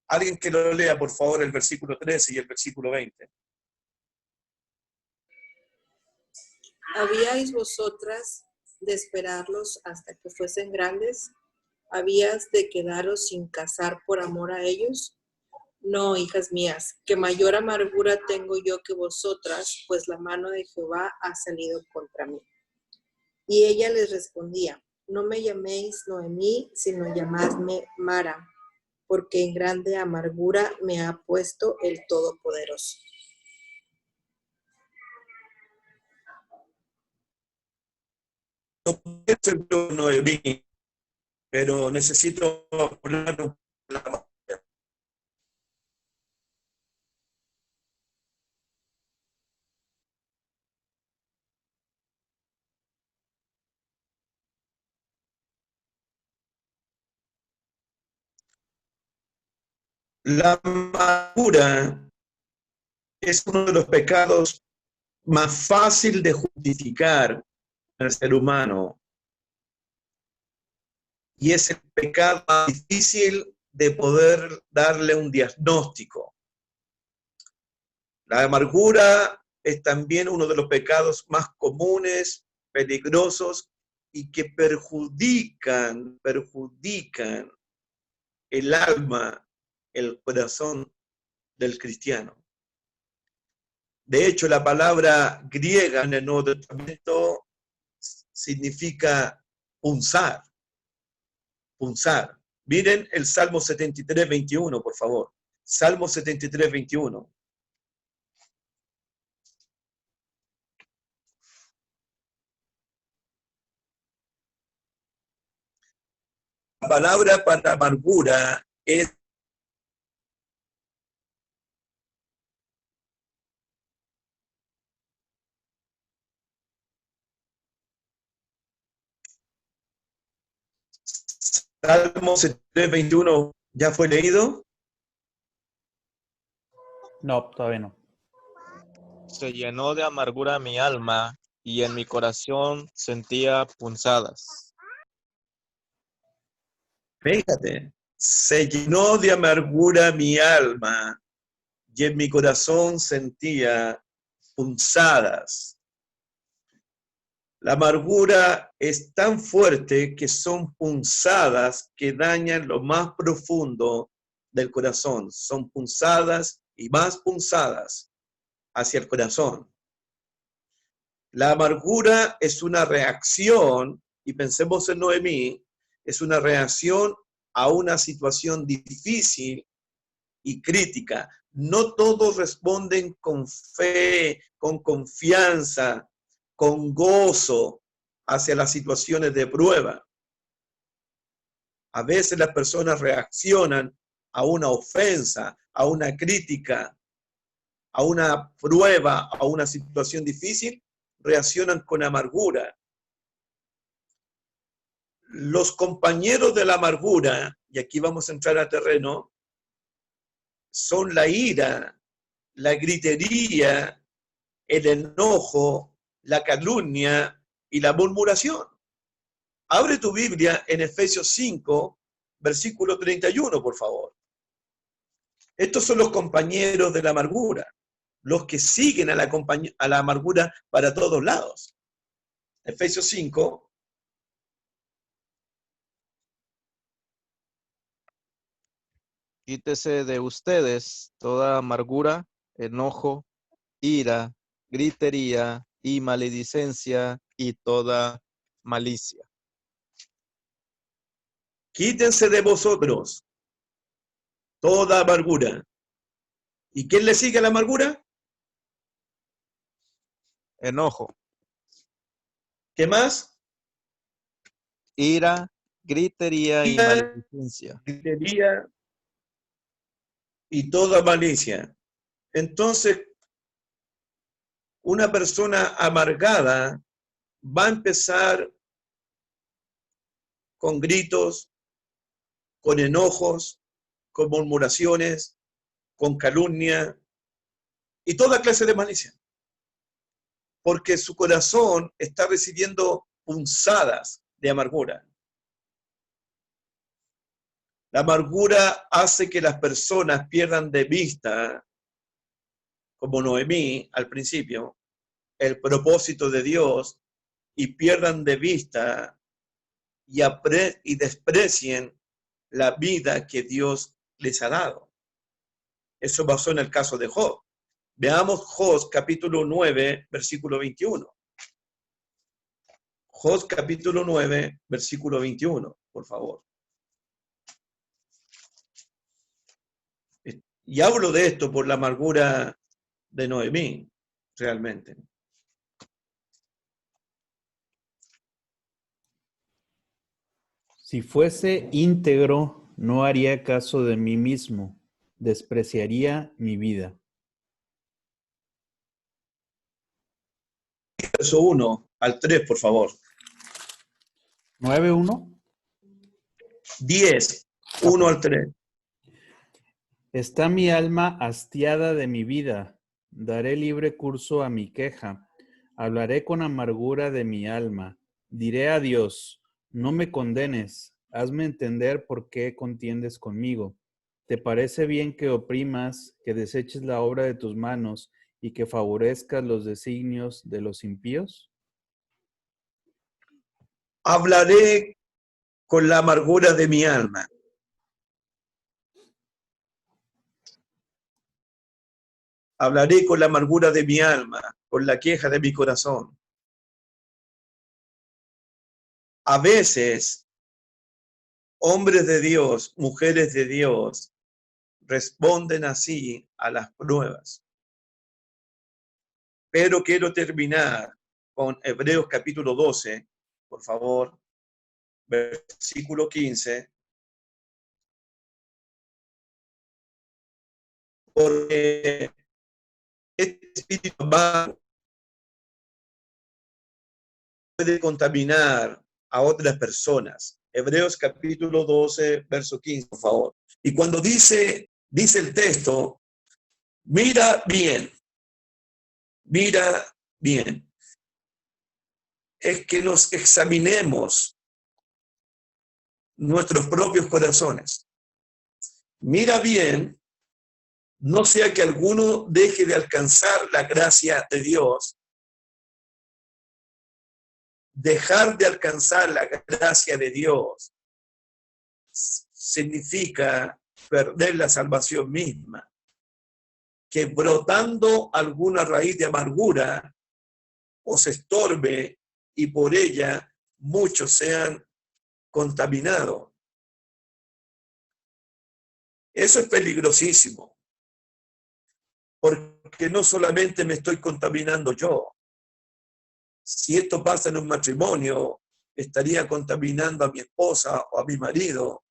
Alguien que lo lea, por favor, el versículo 13 y el versículo 20. ¿Habíais vosotras de esperarlos hasta que fuesen grandes? ¿Habías de quedaros sin casar por amor a ellos? No, hijas mías, que mayor amargura tengo yo que vosotras, pues la mano de Jehová ha salido contra mí. Y ella les respondía, no me llaméis Noemí, sino llamadme Mara, porque en grande amargura me ha puesto el Todopoderoso. No Noemí, pero necesito hablar la amargura es uno de los pecados más fácil de justificar al ser humano. Y es el pecado más difícil de poder darle un diagnóstico. La amargura es también uno de los pecados más comunes, peligrosos y que perjudican el alma, el corazón del cristiano. De hecho, la palabra griega en el Nuevo Testamento significa punzar. Punzar. Miren el Salmo 73, 21, por favor. Salmo 73, 21. La palabra para amargura es Salmo 73, 21. ¿Ya fue leído? No, todavía no. Se llenó de amargura mi alma y en mi corazón sentía punzadas. Fíjate, se llenó de amargura mi alma y en mi corazón sentía punzadas. La amargura es tan fuerte que son punzadas que dañan lo más profundo del corazón. Son punzadas y más punzadas hacia el corazón. La amargura es una reacción, y pensemos en Noemí, es una reacción a una situación difícil y crítica. No todos responden con fe, con confianza, con gozo hacia las situaciones de prueba. A veces las personas reaccionan a una ofensa, a una crítica, a una prueba, a una situación difícil, reaccionan con amargura. Los compañeros de la amargura, y aquí vamos a entrar a terreno, son la ira, la gritería, el enojo, la calumnia y la murmuración. Abre tu Biblia en Efesios 5, versículo 31, por favor. Estos son los compañeros de la amargura, los que siguen a la amargura para todos lados. Efesios 5. Quítese de ustedes toda amargura, enojo, ira, gritería y maledicencia y toda malicia. Quítense de vosotros toda amargura. ¿Y quién le sigue a la amargura? Enojo, ¿Qué más? ira, gritería y Ira, maledicencia. gritería y toda malicia. Entonces, una persona amargada va a empezar con gritos, con enojos, con murmuraciones, con calumnia y toda clase de malicia. Porque su corazón está recibiendo punzadas de amargura. La amargura hace que las personas pierdan de vista, como Noemí al principio, el propósito de Dios y pierdan de vista y desprecien la vida que Dios les ha dado. Eso pasó en el caso de Job. Veamos Job capítulo 9, versículo 21. Job capítulo 9, versículo 21, por favor. Y hablo de esto por la amargura de Noemí, realmente. Si fuese íntegro, no haría caso de mí mismo, despreciaría mi vida. Verso 1 al 3, por favor. 9:1. 10, 1 al 3. Está mi alma hastiada de mi vida. Daré libre curso a mi queja. Hablaré con amargura de mi alma. Diré a Dios, no me condenes. Hazme entender por qué contiendes conmigo. ¿Te parece bien que oprimas, que deseches la obra de tus manos y que favorezcas los designios de los impíos? Hablaré con la amargura de mi alma. Hablaré con la amargura de mi alma, con la queja de mi corazón. A veces, hombres de Dios, mujeres de Dios, responden así a las pruebas. Pero quiero terminar con Hebreos capítulo 12, por favor, versículo 15. Porque este espíritu va puede contaminar a otras personas. Hebreos capítulo 12, verso 15, por favor. Y cuando dice el texto, mira bien, es que nos examinemos nuestros propios corazones. Mira bien, no sea que alguno deje de alcanzar la gracia de Dios. Dejar de alcanzar la gracia de Dios significa perder la salvación misma. Que brotando alguna raíz de amargura os estorbe y por ella muchos sean contaminados. Eso es peligrosísimo, porque no solamente me estoy contaminando yo. Si esto pasa en un matrimonio, estaría contaminando a mi esposa o a mi marido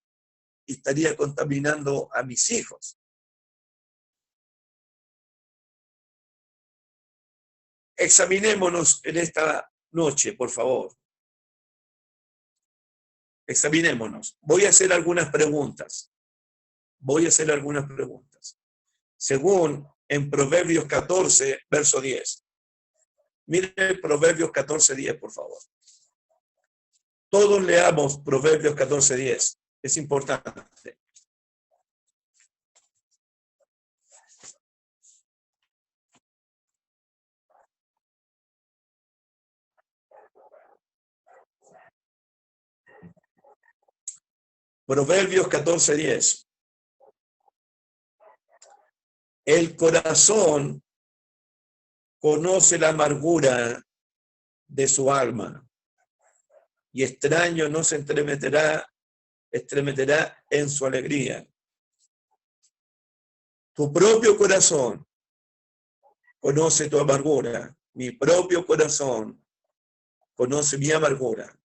y estaría contaminando a mis hijos. Examinémonos en esta noche, por favor. Examinémonos. Voy a hacer algunas preguntas. Según en Proverbios 14, verso 10. Miren Proverbios 14, 10, por favor. Todos leamos Proverbios 14, 10. Es importante. Proverbios 14, 10. El corazón conoce la amargura de su alma, y extraño no se estremecerá en su alegría. Tu propio corazón conoce tu amargura, mi propio corazón conoce mi amargura.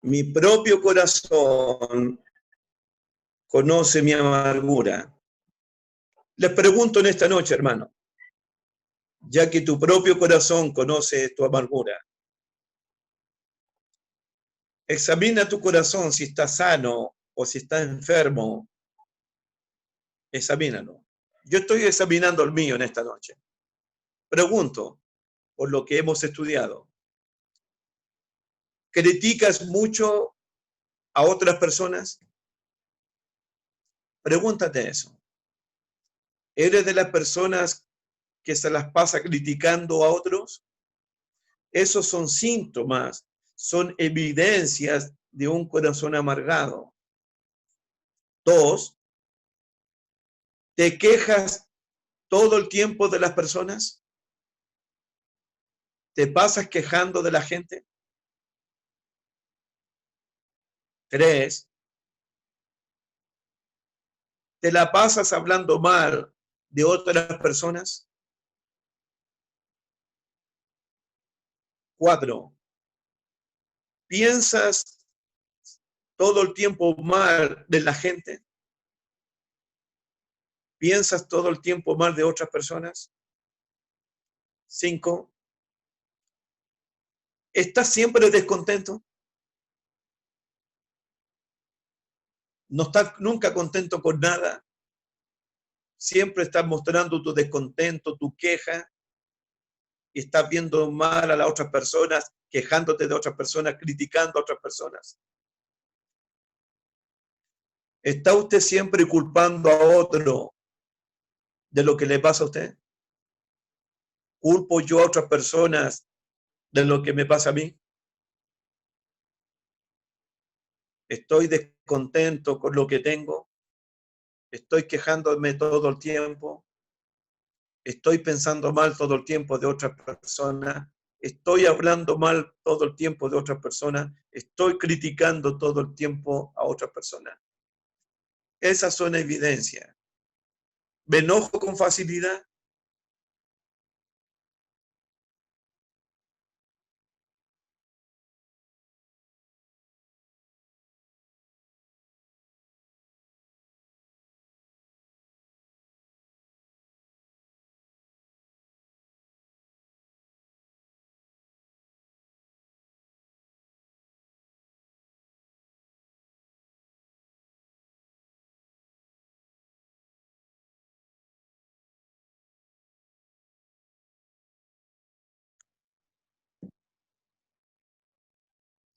Mi propio corazón conoce mi amargura. Les pregunto en esta noche, hermano, ya que tu propio corazón conoce tu amargura, examina tu corazón si está sano o si está enfermo. Examínalo. Yo estoy examinando el mío en esta noche. Pregunto, por lo que hemos estudiado, ¿criticas mucho a otras personas? Pregúntate eso. ¿Eres de las personas que se las pasa criticando a otros? Esos son síntomas, son evidencias de un corazón amargado. 2, ¿te quejas todo el tiempo de las personas? ¿Te pasas quejando de la gente? 3, ¿te la pasas hablando mal de otras personas? 4, ¿piensas todo el tiempo mal de la gente? ¿Piensas todo el tiempo mal de otras personas? 5, ¿estás siempre descontento? ¿No estás nunca contento con nada? Siempre estás mostrando tu descontento, tu queja, y estás viendo mal a las otras personas, quejándote de otras personas, criticando a otras personas. ¿Está usted siempre culpando a otro de lo que le pasa a usted? ¿Culpo yo a otras personas de lo que me pasa a mí? ¿Estoy descontento con lo que tengo? ¿Estoy quejándome todo el tiempo? ¿Estoy pensando mal todo el tiempo de otras personas? ¿Estoy hablando mal todo el tiempo de otras personas? ¿Estoy criticando todo el tiempo a otras personas? Esas son evidencias. ¿Me enojo con facilidad?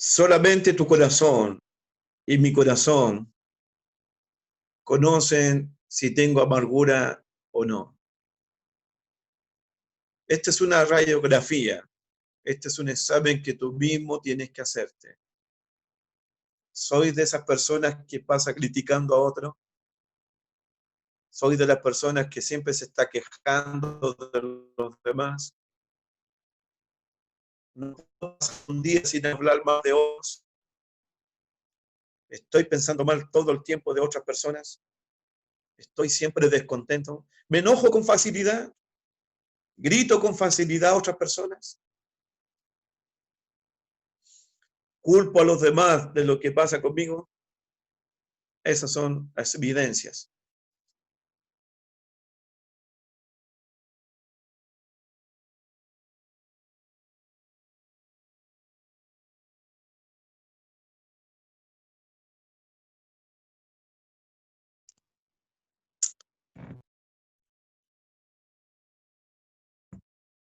Solamente tu corazón y mi corazón conocen si tengo amargura o no. Esta es una radiografía. Este es un examen que tú mismo tienes que hacerte. ¿Soy de esas personas que pasa criticando a otros? ¿Soy de las personas que siempre se está quejando de los demás? ¿No pasa un día sin hablar mal de otros? ¿Estoy pensando mal todo el tiempo de otras personas? ¿Estoy siempre descontento? ¿Me enojo con facilidad? ¿Grito con facilidad a otras personas? ¿Culpo a los demás de lo que pasa conmigo? Esas son las evidencias.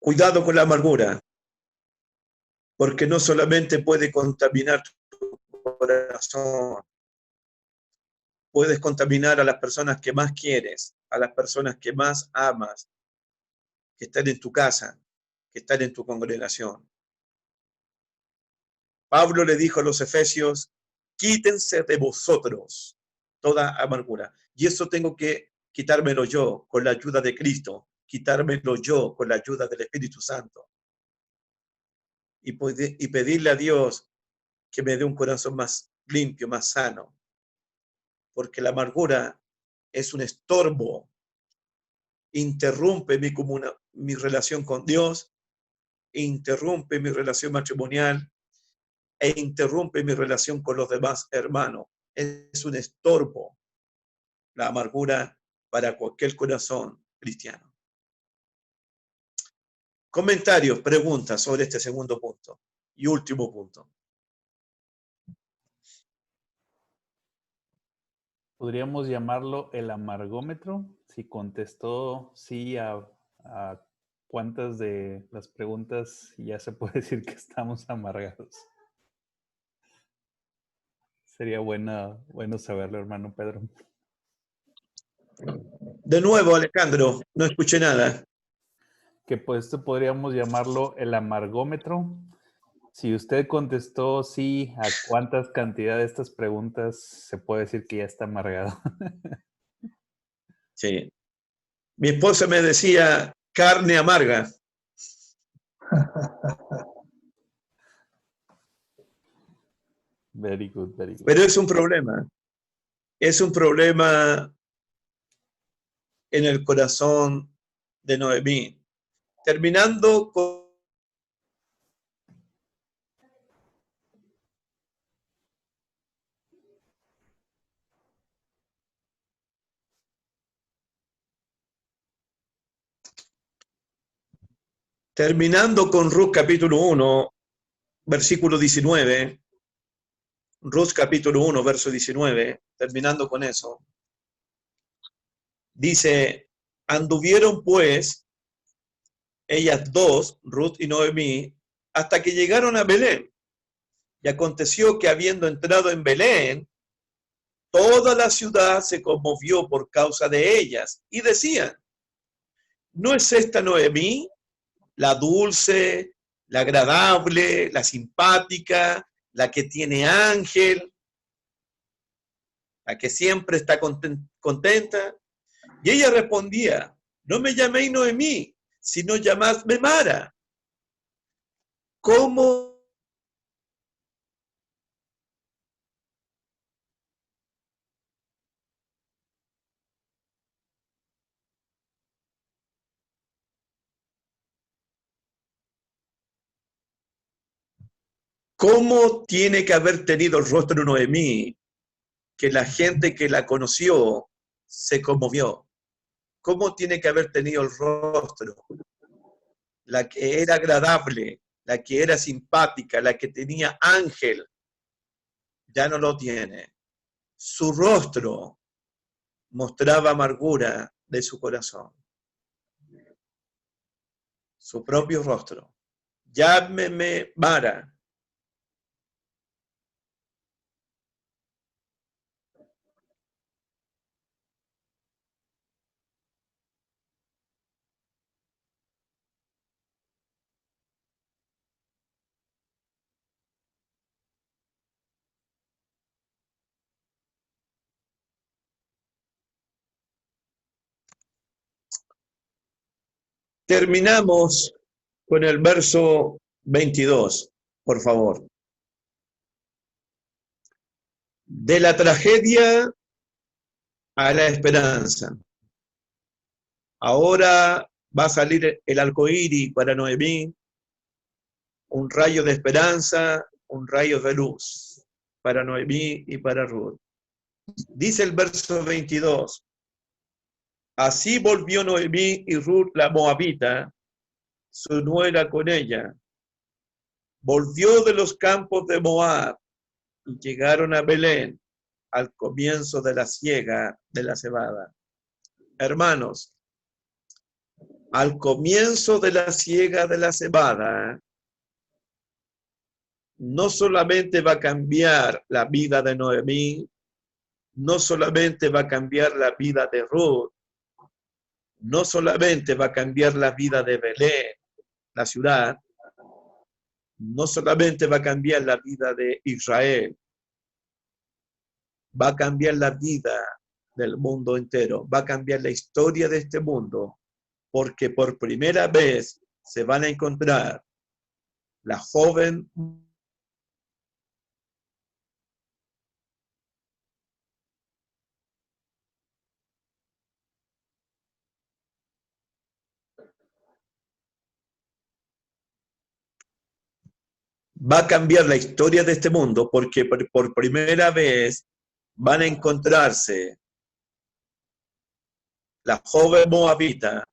Cuidado con la amargura, porque no solamente puede contaminar tu corazón, puedes contaminar a las personas que más quieres, a las personas que más amas, que están en tu casa, que están en tu congregación. Pablo le dijo a los efesios, quítense de vosotros toda amargura. Y eso tengo que quitármelo yo con la ayuda de Cristo, quitármelo yo con la ayuda del Espíritu Santo. Y pedirle a Dios que me dé un corazón más limpio, más sano. Porque la amargura es un estorbo, interrumpe mi relación con Dios, interrumpe mi relación matrimonial e interrumpe mi relación con los demás hermanos. Es un estorbo la amargura para cualquier corazón cristiano. Comentarios, preguntas sobre este segundo punto y último punto. ¿Podríamos llamarlo el amargómetro? Si contestó sí a cuántas de las preguntas, ya se puede decir que estamos amargados. Sería bueno saberlo, hermano Pedro. De nuevo, Alejandro, no escuché nada. Que pues esto podríamos llamarlo el amargómetro. Si usted contestó sí a cuántas cantidad de estas preguntas, se puede decir que ya está amargado. Sí. Mi esposa me decía carne amarga. Very good, very good. Pero es un problema. Es un problema en el corazón de Noemí. Terminando con Ruth capítulo 1, versículo 19. Ruth capítulo 1, verso 19, terminando con eso. Dice, anduvieron pues ellas dos, Ruth y Noemí, hasta que llegaron a Belén. Y aconteció que habiendo entrado en Belén, toda la ciudad se conmovió por causa de ellas. Y decían, ¿no es esta Noemí, la dulce, la agradable, la simpática, la que tiene ángel, la que siempre está contenta? Y ella respondía, no me llaméis Noemí, sino llamadme Mara. ¿Cómo tiene que haber tenido el rostro de Noemí que la gente que la conoció se conmovió? ¿Cómo tiene que haber tenido el rostro? La que era agradable, la que era simpática, la que tenía ángel, ya no lo tiene. Su rostro mostraba amargura de su corazón. Su propio rostro. Llámeme Mara. Terminamos con el verso 22, por favor. De la tragedia a la esperanza. Ahora va a salir el arco iris para Noemí, un rayo de esperanza, un rayo de luz para Noemí y para Ruth. Dice el verso 22, así volvió Noemí y Ruth la moabita, su nuera con ella. Volvió de los campos de Moab y llegaron a Belén al comienzo de la siega de la cebada. Hermanos, al comienzo de la siega de la cebada, no solamente va a cambiar la vida de Noemí, no solamente va a cambiar la vida de Ruth, no solamente va a cambiar la vida de Belén, la ciudad, no solamente va a cambiar la vida de Israel, va a cambiar la vida del mundo entero, va a cambiar la historia de este mundo, porque por primera vez se van a encontrar la joven va a cambiar la historia de este mundo porque por primera vez van a encontrarse la joven moabita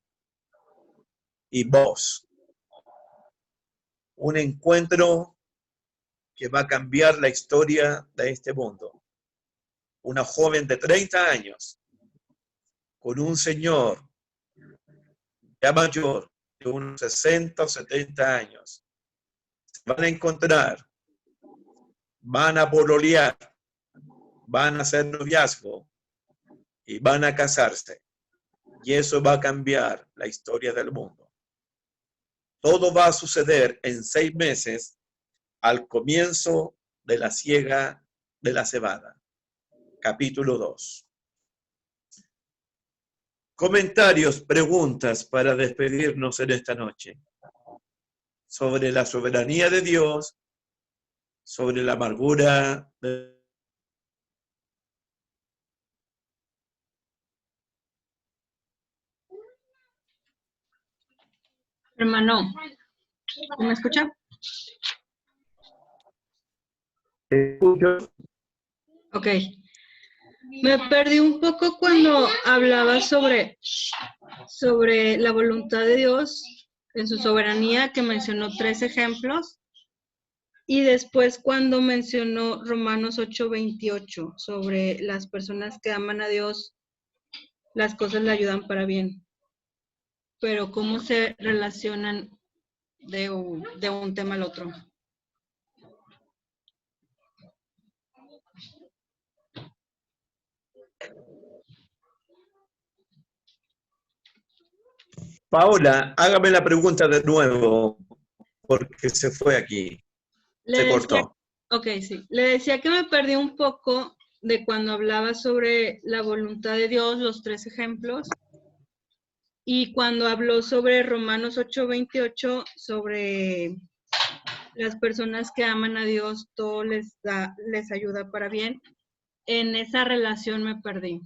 y vos. Un encuentro que va a cambiar la historia de este mundo. Una joven de 30 años con un señor ya mayor de unos 60 o 70 años. Se van a encontrar, van a pololear, van a hacer noviazgo y van a casarse. Y eso va a cambiar la historia del mundo. Todo va a suceder en 6 meses al comienzo de la siega de la cebada. Capítulo 2. Comentarios, preguntas para despedirnos en esta noche. Sobre la soberanía de Dios, sobre la amargura de... Hermano, ¿me escucha? Ok. Me perdí un poco cuando hablaba sobre la voluntad de Dios en su soberanía, que mencionó 3 ejemplos, y después cuando mencionó Romanos 8:28, sobre las personas que aman a Dios, las cosas le ayudan para bien. Pero ¿cómo se relacionan de un tema al otro? Paola, hágame la pregunta de nuevo, porque se fue aquí. Se cortó. Ok, sí. Le decía que me perdí un poco de cuando hablaba sobre la voluntad de Dios, los 3 ejemplos, y cuando habló sobre Romanos 8:28, sobre las personas que aman a Dios, todo les ayuda para bien. En esa relación me perdí.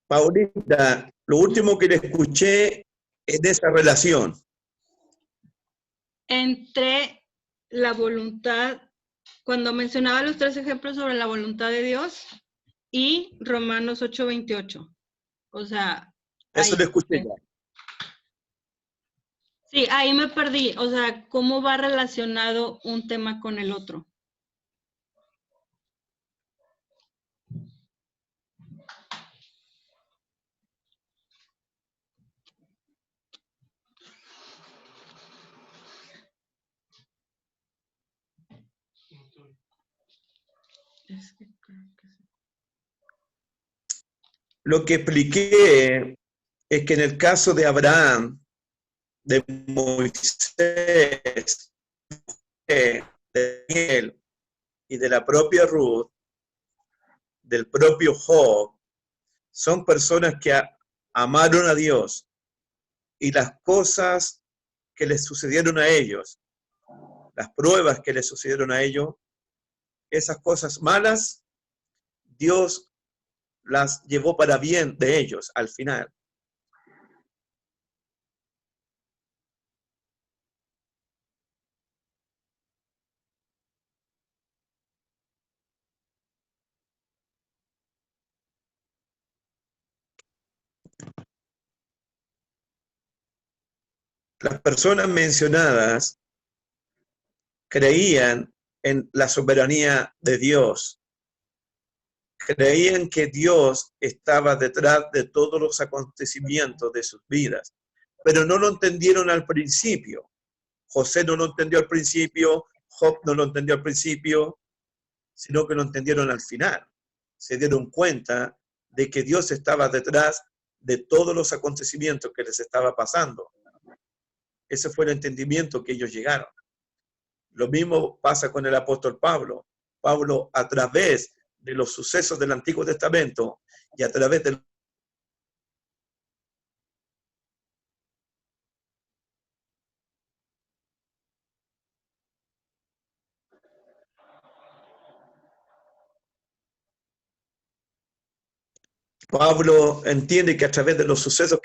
Paulita, lo último que le escuché es de esa relación. Entre la voluntad, cuando mencionaba los 3 ejemplos sobre la voluntad de Dios y Romanos 8:28. O sea, Eso ahí, lo escuché ya. Sí, ahí me perdí. O sea, ¿cómo va relacionado un tema con el otro? Lo que expliqué es que en el caso de Abraham, de Moisés, de Daniel y de la propia Ruth, del propio Job, son personas que amaron a Dios, y las cosas que les sucedieron a ellos, las pruebas que les sucedieron a ellos, esas cosas malas, Dios las llevó para bien de ellos al final. Las personas mencionadas creían en la soberanía de Dios, creían que Dios estaba detrás de todos los acontecimientos de sus vidas, pero no lo entendieron al principio. José no lo entendió al principio, Job no lo entendió al principio, sino que lo entendieron al final. Se dieron cuenta de que Dios estaba detrás de todos los acontecimientos que les estaba pasando. Ese fue el entendimiento que ellos llegaron. Lo mismo pasa con el apóstol Pablo. Pablo, a través de los sucesos del Antiguo Testamento y a través del Pablo entiende que a través de los sucesos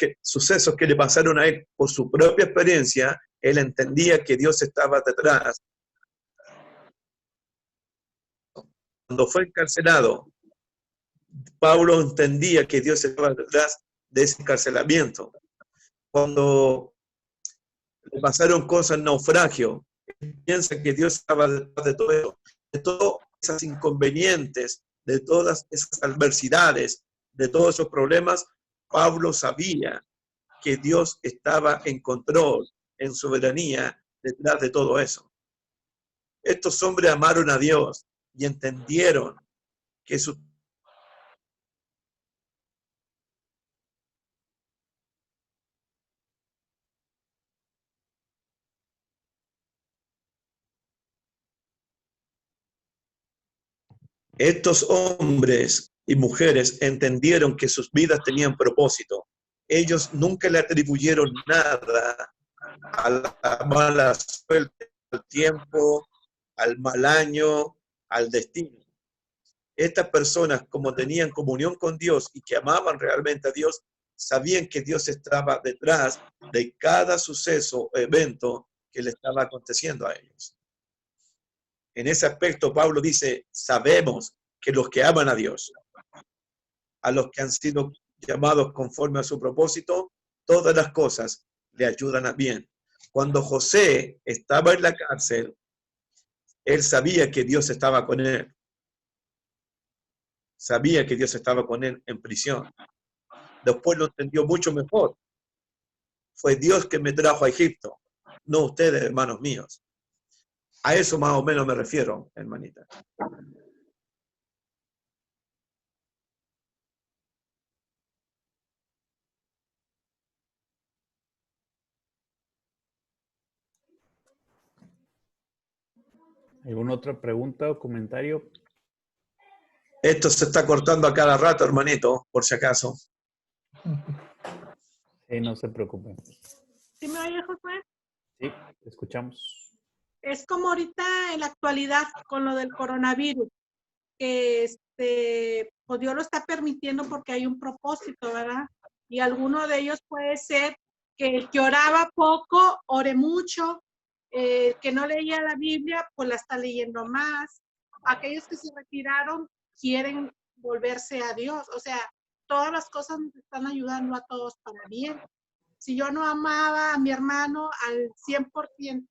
que le pasaron a él por su propia experiencia, él entendía que Dios estaba detrás. Cuando fue encarcelado, Pablo entendía que Dios estaba detrás de ese encarcelamiento. Cuando le pasaron cosas en naufragio, piensa que Dios estaba detrás de todo eso, de todos esos inconvenientes, de todas esas adversidades, de todos esos problemas. Pablo sabía que Dios estaba en control, en soberanía, detrás de todo eso. Estos hombres amaron a Dios y entendieron que estos hombres y mujeres entendieron que sus vidas tenían propósito. Ellos nunca le atribuyeron nada a la mala suerte, al tiempo, al mal año, al destino. Estas personas, como tenían comunión con Dios y que amaban realmente a Dios, sabían que Dios estaba detrás de cada suceso o evento que le estaba aconteciendo a ellos. En ese aspecto, Pablo dice, sabemos que los que aman a Dios, a los que han sido llamados conforme a su propósito, todas las cosas le ayudan a bien. Cuando José estaba en la cárcel, él sabía que Dios estaba con él. Sabía que Dios estaba con él en prisión. Después lo entendió mucho mejor. Fue Dios que me trajo a Egipto, no ustedes, hermanos míos. A eso más o menos me refiero, hermanita. ¿Alguna otra pregunta o comentario? Esto se está cortando a cada rato, hermanito, por si acaso. Sí, no se preocupen. ¿Sí me oye, Josué? Sí, te escuchamos. Es como ahorita en la actualidad con lo del coronavirus. Pues Dios lo está permitiendo porque hay un propósito, ¿verdad? Y alguno de ellos puede ser que el que oraba poco, ore mucho, que no leía la Biblia, pues la está leyendo más. Aquellos que se retiraron quieren volverse a Dios. O sea, todas las cosas nos están ayudando a todos para bien. Si yo no amaba a mi hermano al 100%,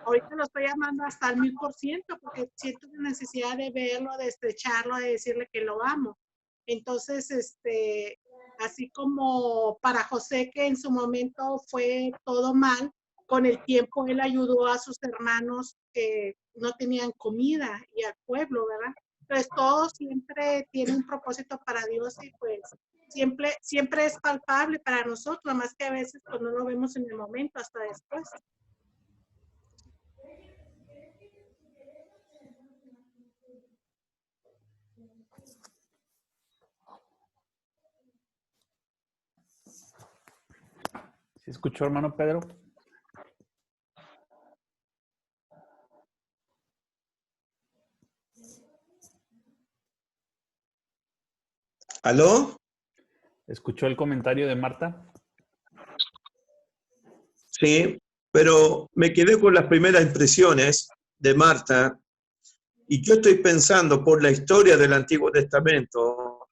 ahorita lo estoy amando hasta al 1000%, porque siento la necesidad de verlo, de estrecharlo, de decirle que lo amo. Entonces, así como para José, que en su momento fue todo mal, con el tiempo él ayudó a sus hermanos que no tenían comida y al pueblo, ¿verdad? Entonces, todo siempre tiene un propósito para Dios y pues siempre es palpable para nosotros, más que a veces pues, no lo vemos en el momento, hasta después. ¿Sí escuchó, hermano Pedro? ¿Aló? ¿Escuchó el comentario de Marta? Sí, pero me quedé con las primeras impresiones de Marta y yo estoy pensando por la historia del Antiguo Testamento.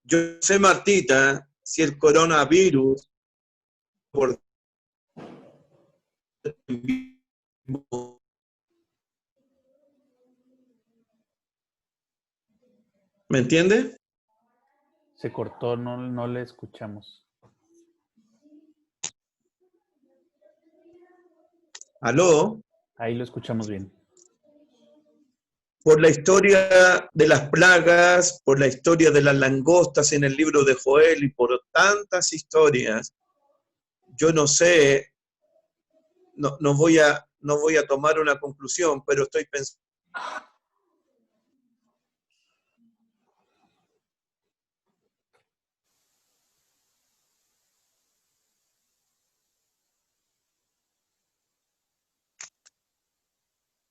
Yo sé, Martita, si el coronavirus por ¿me entiende? Se cortó, no le escuchamos. ¿Aló? Ahí lo escuchamos bien. Por la historia de las plagas, por la historia de las langostas en el libro de Joel y por tantas historias, yo no sé, no voy a tomar una conclusión, pero estoy pensando.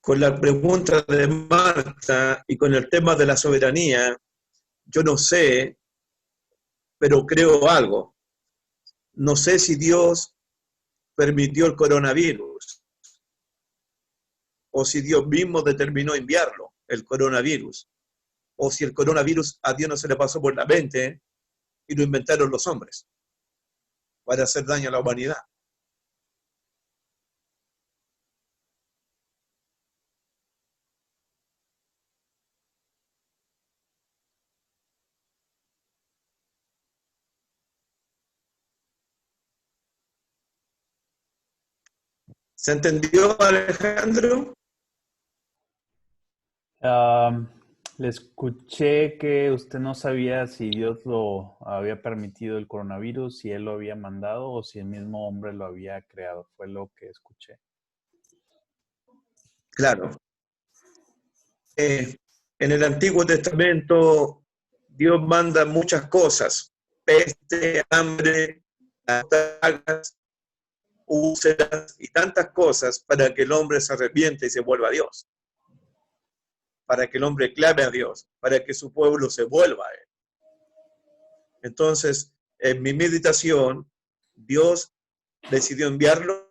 Con la pregunta de Marta y con el tema de la soberanía, yo no sé, pero creo algo. No sé si Dios permitió el coronavirus o si Dios mismo determinó enviarlo, el coronavirus, o si el coronavirus a Dios no se le pasó por la mente y lo inventaron los hombres para hacer daño a la humanidad. ¿Se entendió, Alejandro? Le escuché que usted no sabía si Dios lo había permitido el coronavirus, si Él lo había mandado o si el mismo hombre lo había creado. Fue lo que escuché. Claro. En el Antiguo Testamento, Dios manda muchas cosas: peste, hambre, plagas, úlceras y tantas cosas para que el hombre se arrepiente y se vuelva a Dios. Para que el hombre clame a Dios, para que su pueblo se vuelva a Él. Entonces, en mi meditación, Dios decidió enviarlo.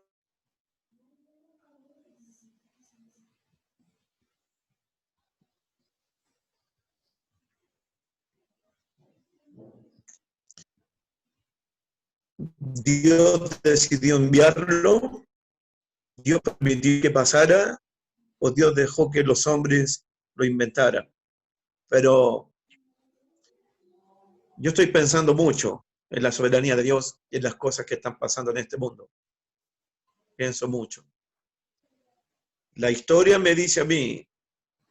Dios decidió enviarlo, Dios permitió que pasara, o Dios dejó que los hombres lo inventaran. Pero yo estoy pensando mucho en la soberanía de Dios y en las cosas que están pasando en este mundo. Pienso mucho. La historia me dice a mí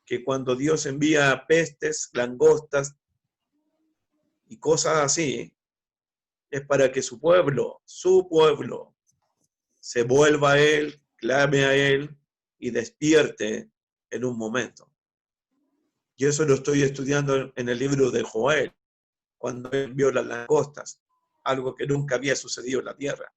que cuando Dios envía pestes, langostas y cosas así, es para que su pueblo, se vuelva a Él, clame a Él y despierte en un momento. Y eso lo estoy estudiando en el libro de Joel, cuando Él envió las langostas, algo que nunca había sucedido en la tierra.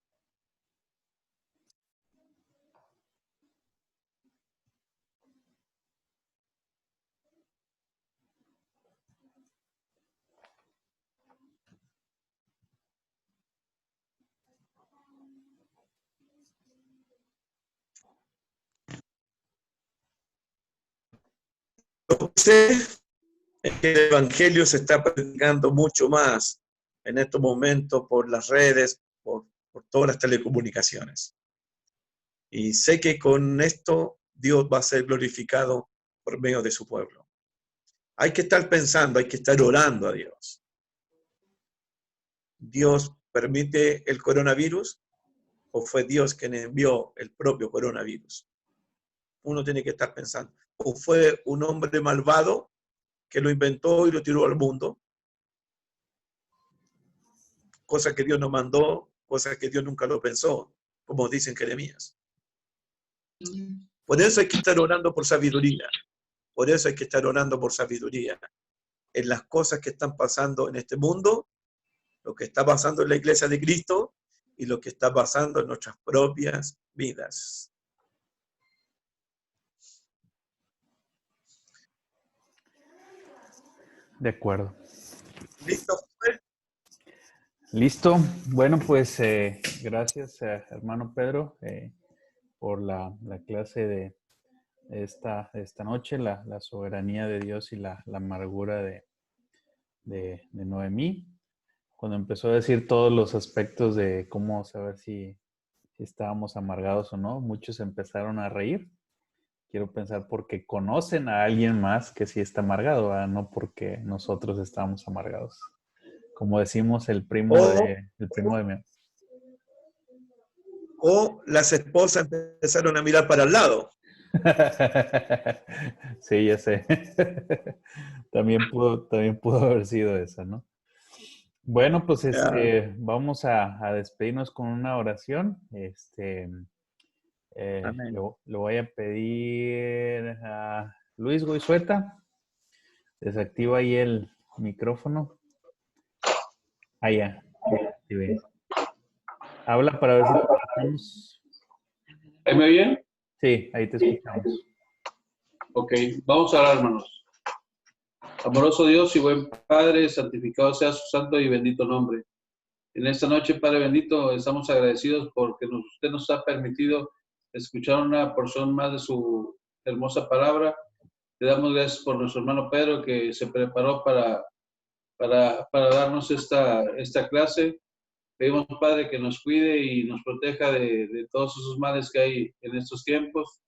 Lo que sé es que el Evangelio se está predicando mucho más en estos momentos por las redes, por todas las telecomunicaciones. Y sé que con esto Dios va a ser glorificado por medio de su pueblo. Hay que estar pensando, hay que estar orando a Dios. ¿Dios permite el coronavirus o fue Dios quien envió el propio coronavirus? Uno tiene que estar pensando. ¿O fue un hombre malvado que lo inventó y lo tiró al mundo? cosas que Dios no mandó, cosas que Dios nunca lo pensó, como dicen Jeremías. Por eso hay que estar orando por sabiduría. Por eso hay que estar orando por sabiduría en las cosas que están pasando en este mundo, lo que está pasando en la iglesia de Cristo y lo que está pasando en nuestras propias vidas. De acuerdo. ¿Listo? Listo. Bueno, pues gracias, hermano Pedro, por la clase de esta noche, la soberanía de Dios y la amargura de Noemí. Cuando empezó a decir todos los aspectos de cómo saber si estábamos amargados o no, muchos empezaron a reír. Quiero pensar porque conocen a alguien más que sí está amargado, ¿verdad? No porque nosotros estamos amargados. Como decimos, el primo de mi... O las esposas empezaron a mirar para el lado. Sí, ya sé. También pudo haber sido esa, ¿no? Bueno, pues vamos a despedirnos con una oración. Le voy a pedir a Luis Goizueta. Desactiva ahí el micrófono. Ya. Sí, habla para ver si te escuchamos. ¿Ahí me oyen? Sí, ahí te escuchamos. Ok, vamos a orar, hermanos. Amoroso Dios y buen Padre, santificado sea su santo y bendito nombre. En esta noche, Padre bendito, estamos agradecidos porque usted nos ha permitido escuchar una porción más de su hermosa palabra. Le damos gracias por nuestro hermano Pedro que se preparó para darnos esta clase. Pedimos, Padre, que nos cuide y nos proteja de todos esos males que hay en estos tiempos,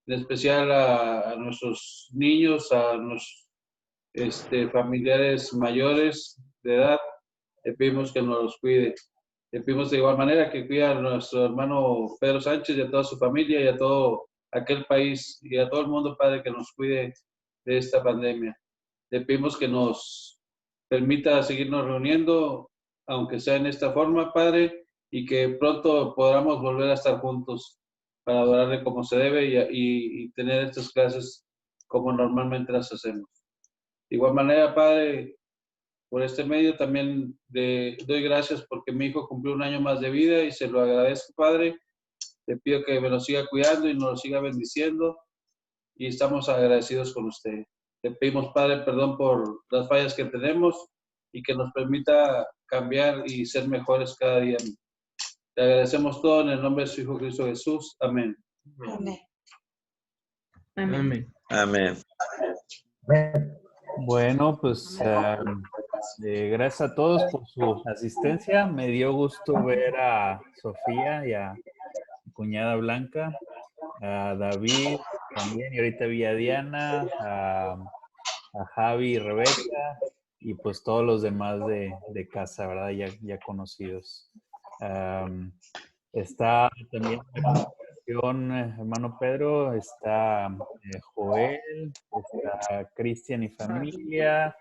en especial a nuestros niños, a nuestros familiares mayores de edad. Le pedimos que nos cuide. Le pedimos de igual manera que cuide a nuestro hermano Pedro Sánchez y a toda su familia y a todo aquel país y a todo el mundo, Padre, que nos cuide de esta pandemia. Le pedimos que nos permita seguirnos reuniendo, aunque sea en esta forma, Padre, y que pronto podamos volver a estar juntos para adorarle como se debe y tener estas clases como normalmente las hacemos. De igual manera, Padre, por este medio también doy gracias porque mi hijo cumplió un año más de vida y se lo agradezco, Padre. Le pido que me lo siga cuidando y nos lo siga bendiciendo y estamos agradecidos con usted. Le pedimos, Padre, perdón por las fallas que tenemos y que nos permita cambiar y ser mejores cada día. Le agradecemos todo en el nombre de su Hijo Cristo Jesús. Amén. Amén. Amén. Amén. Bueno, pues gracias a todos por su asistencia. Me dio gusto ver a Sofía y a mi cuñada Blanca, a David también, y ahorita vi a Diana, a Javi y Rebeca, y pues todos los demás de casa, ¿verdad? Ya conocidos. Está también hermano Pedro, está Joel, está Cristian y familia,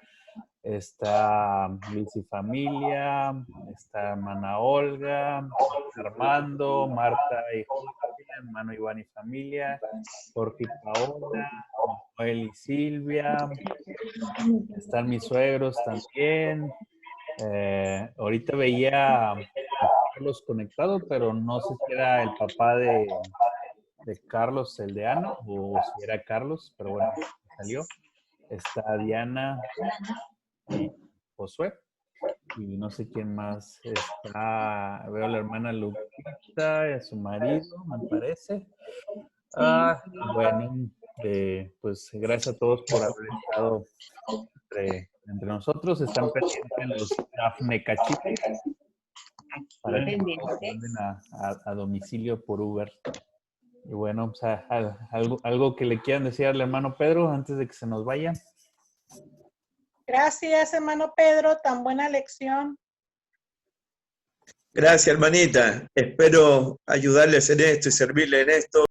está Luis y familia, está hermana Olga, Armando, Marta y Jorge, hermano Iván y familia, Jorge y Paola, Joel y Silvia, están mis suegros también. Ahorita veía a Carlos conectado, pero no sé si era el papá de Carlos, el de Ana, o si era Carlos, pero bueno, salió. Está Diana y Josué, y no sé quién más está. Veo a la hermana Lupita y a su marido, me parece. Bueno, pues gracias a todos por haber estado entre nosotros. Están pendientes los Dafne Cachites para que manden a domicilio por Uber. Y bueno, pues, algo que le quieran decir al hermano Pedro antes de que se nos vaya. Gracias, hermano Pedro, tan buena lección. Gracias, hermanita. Espero ayudarles en esto y servirles en esto.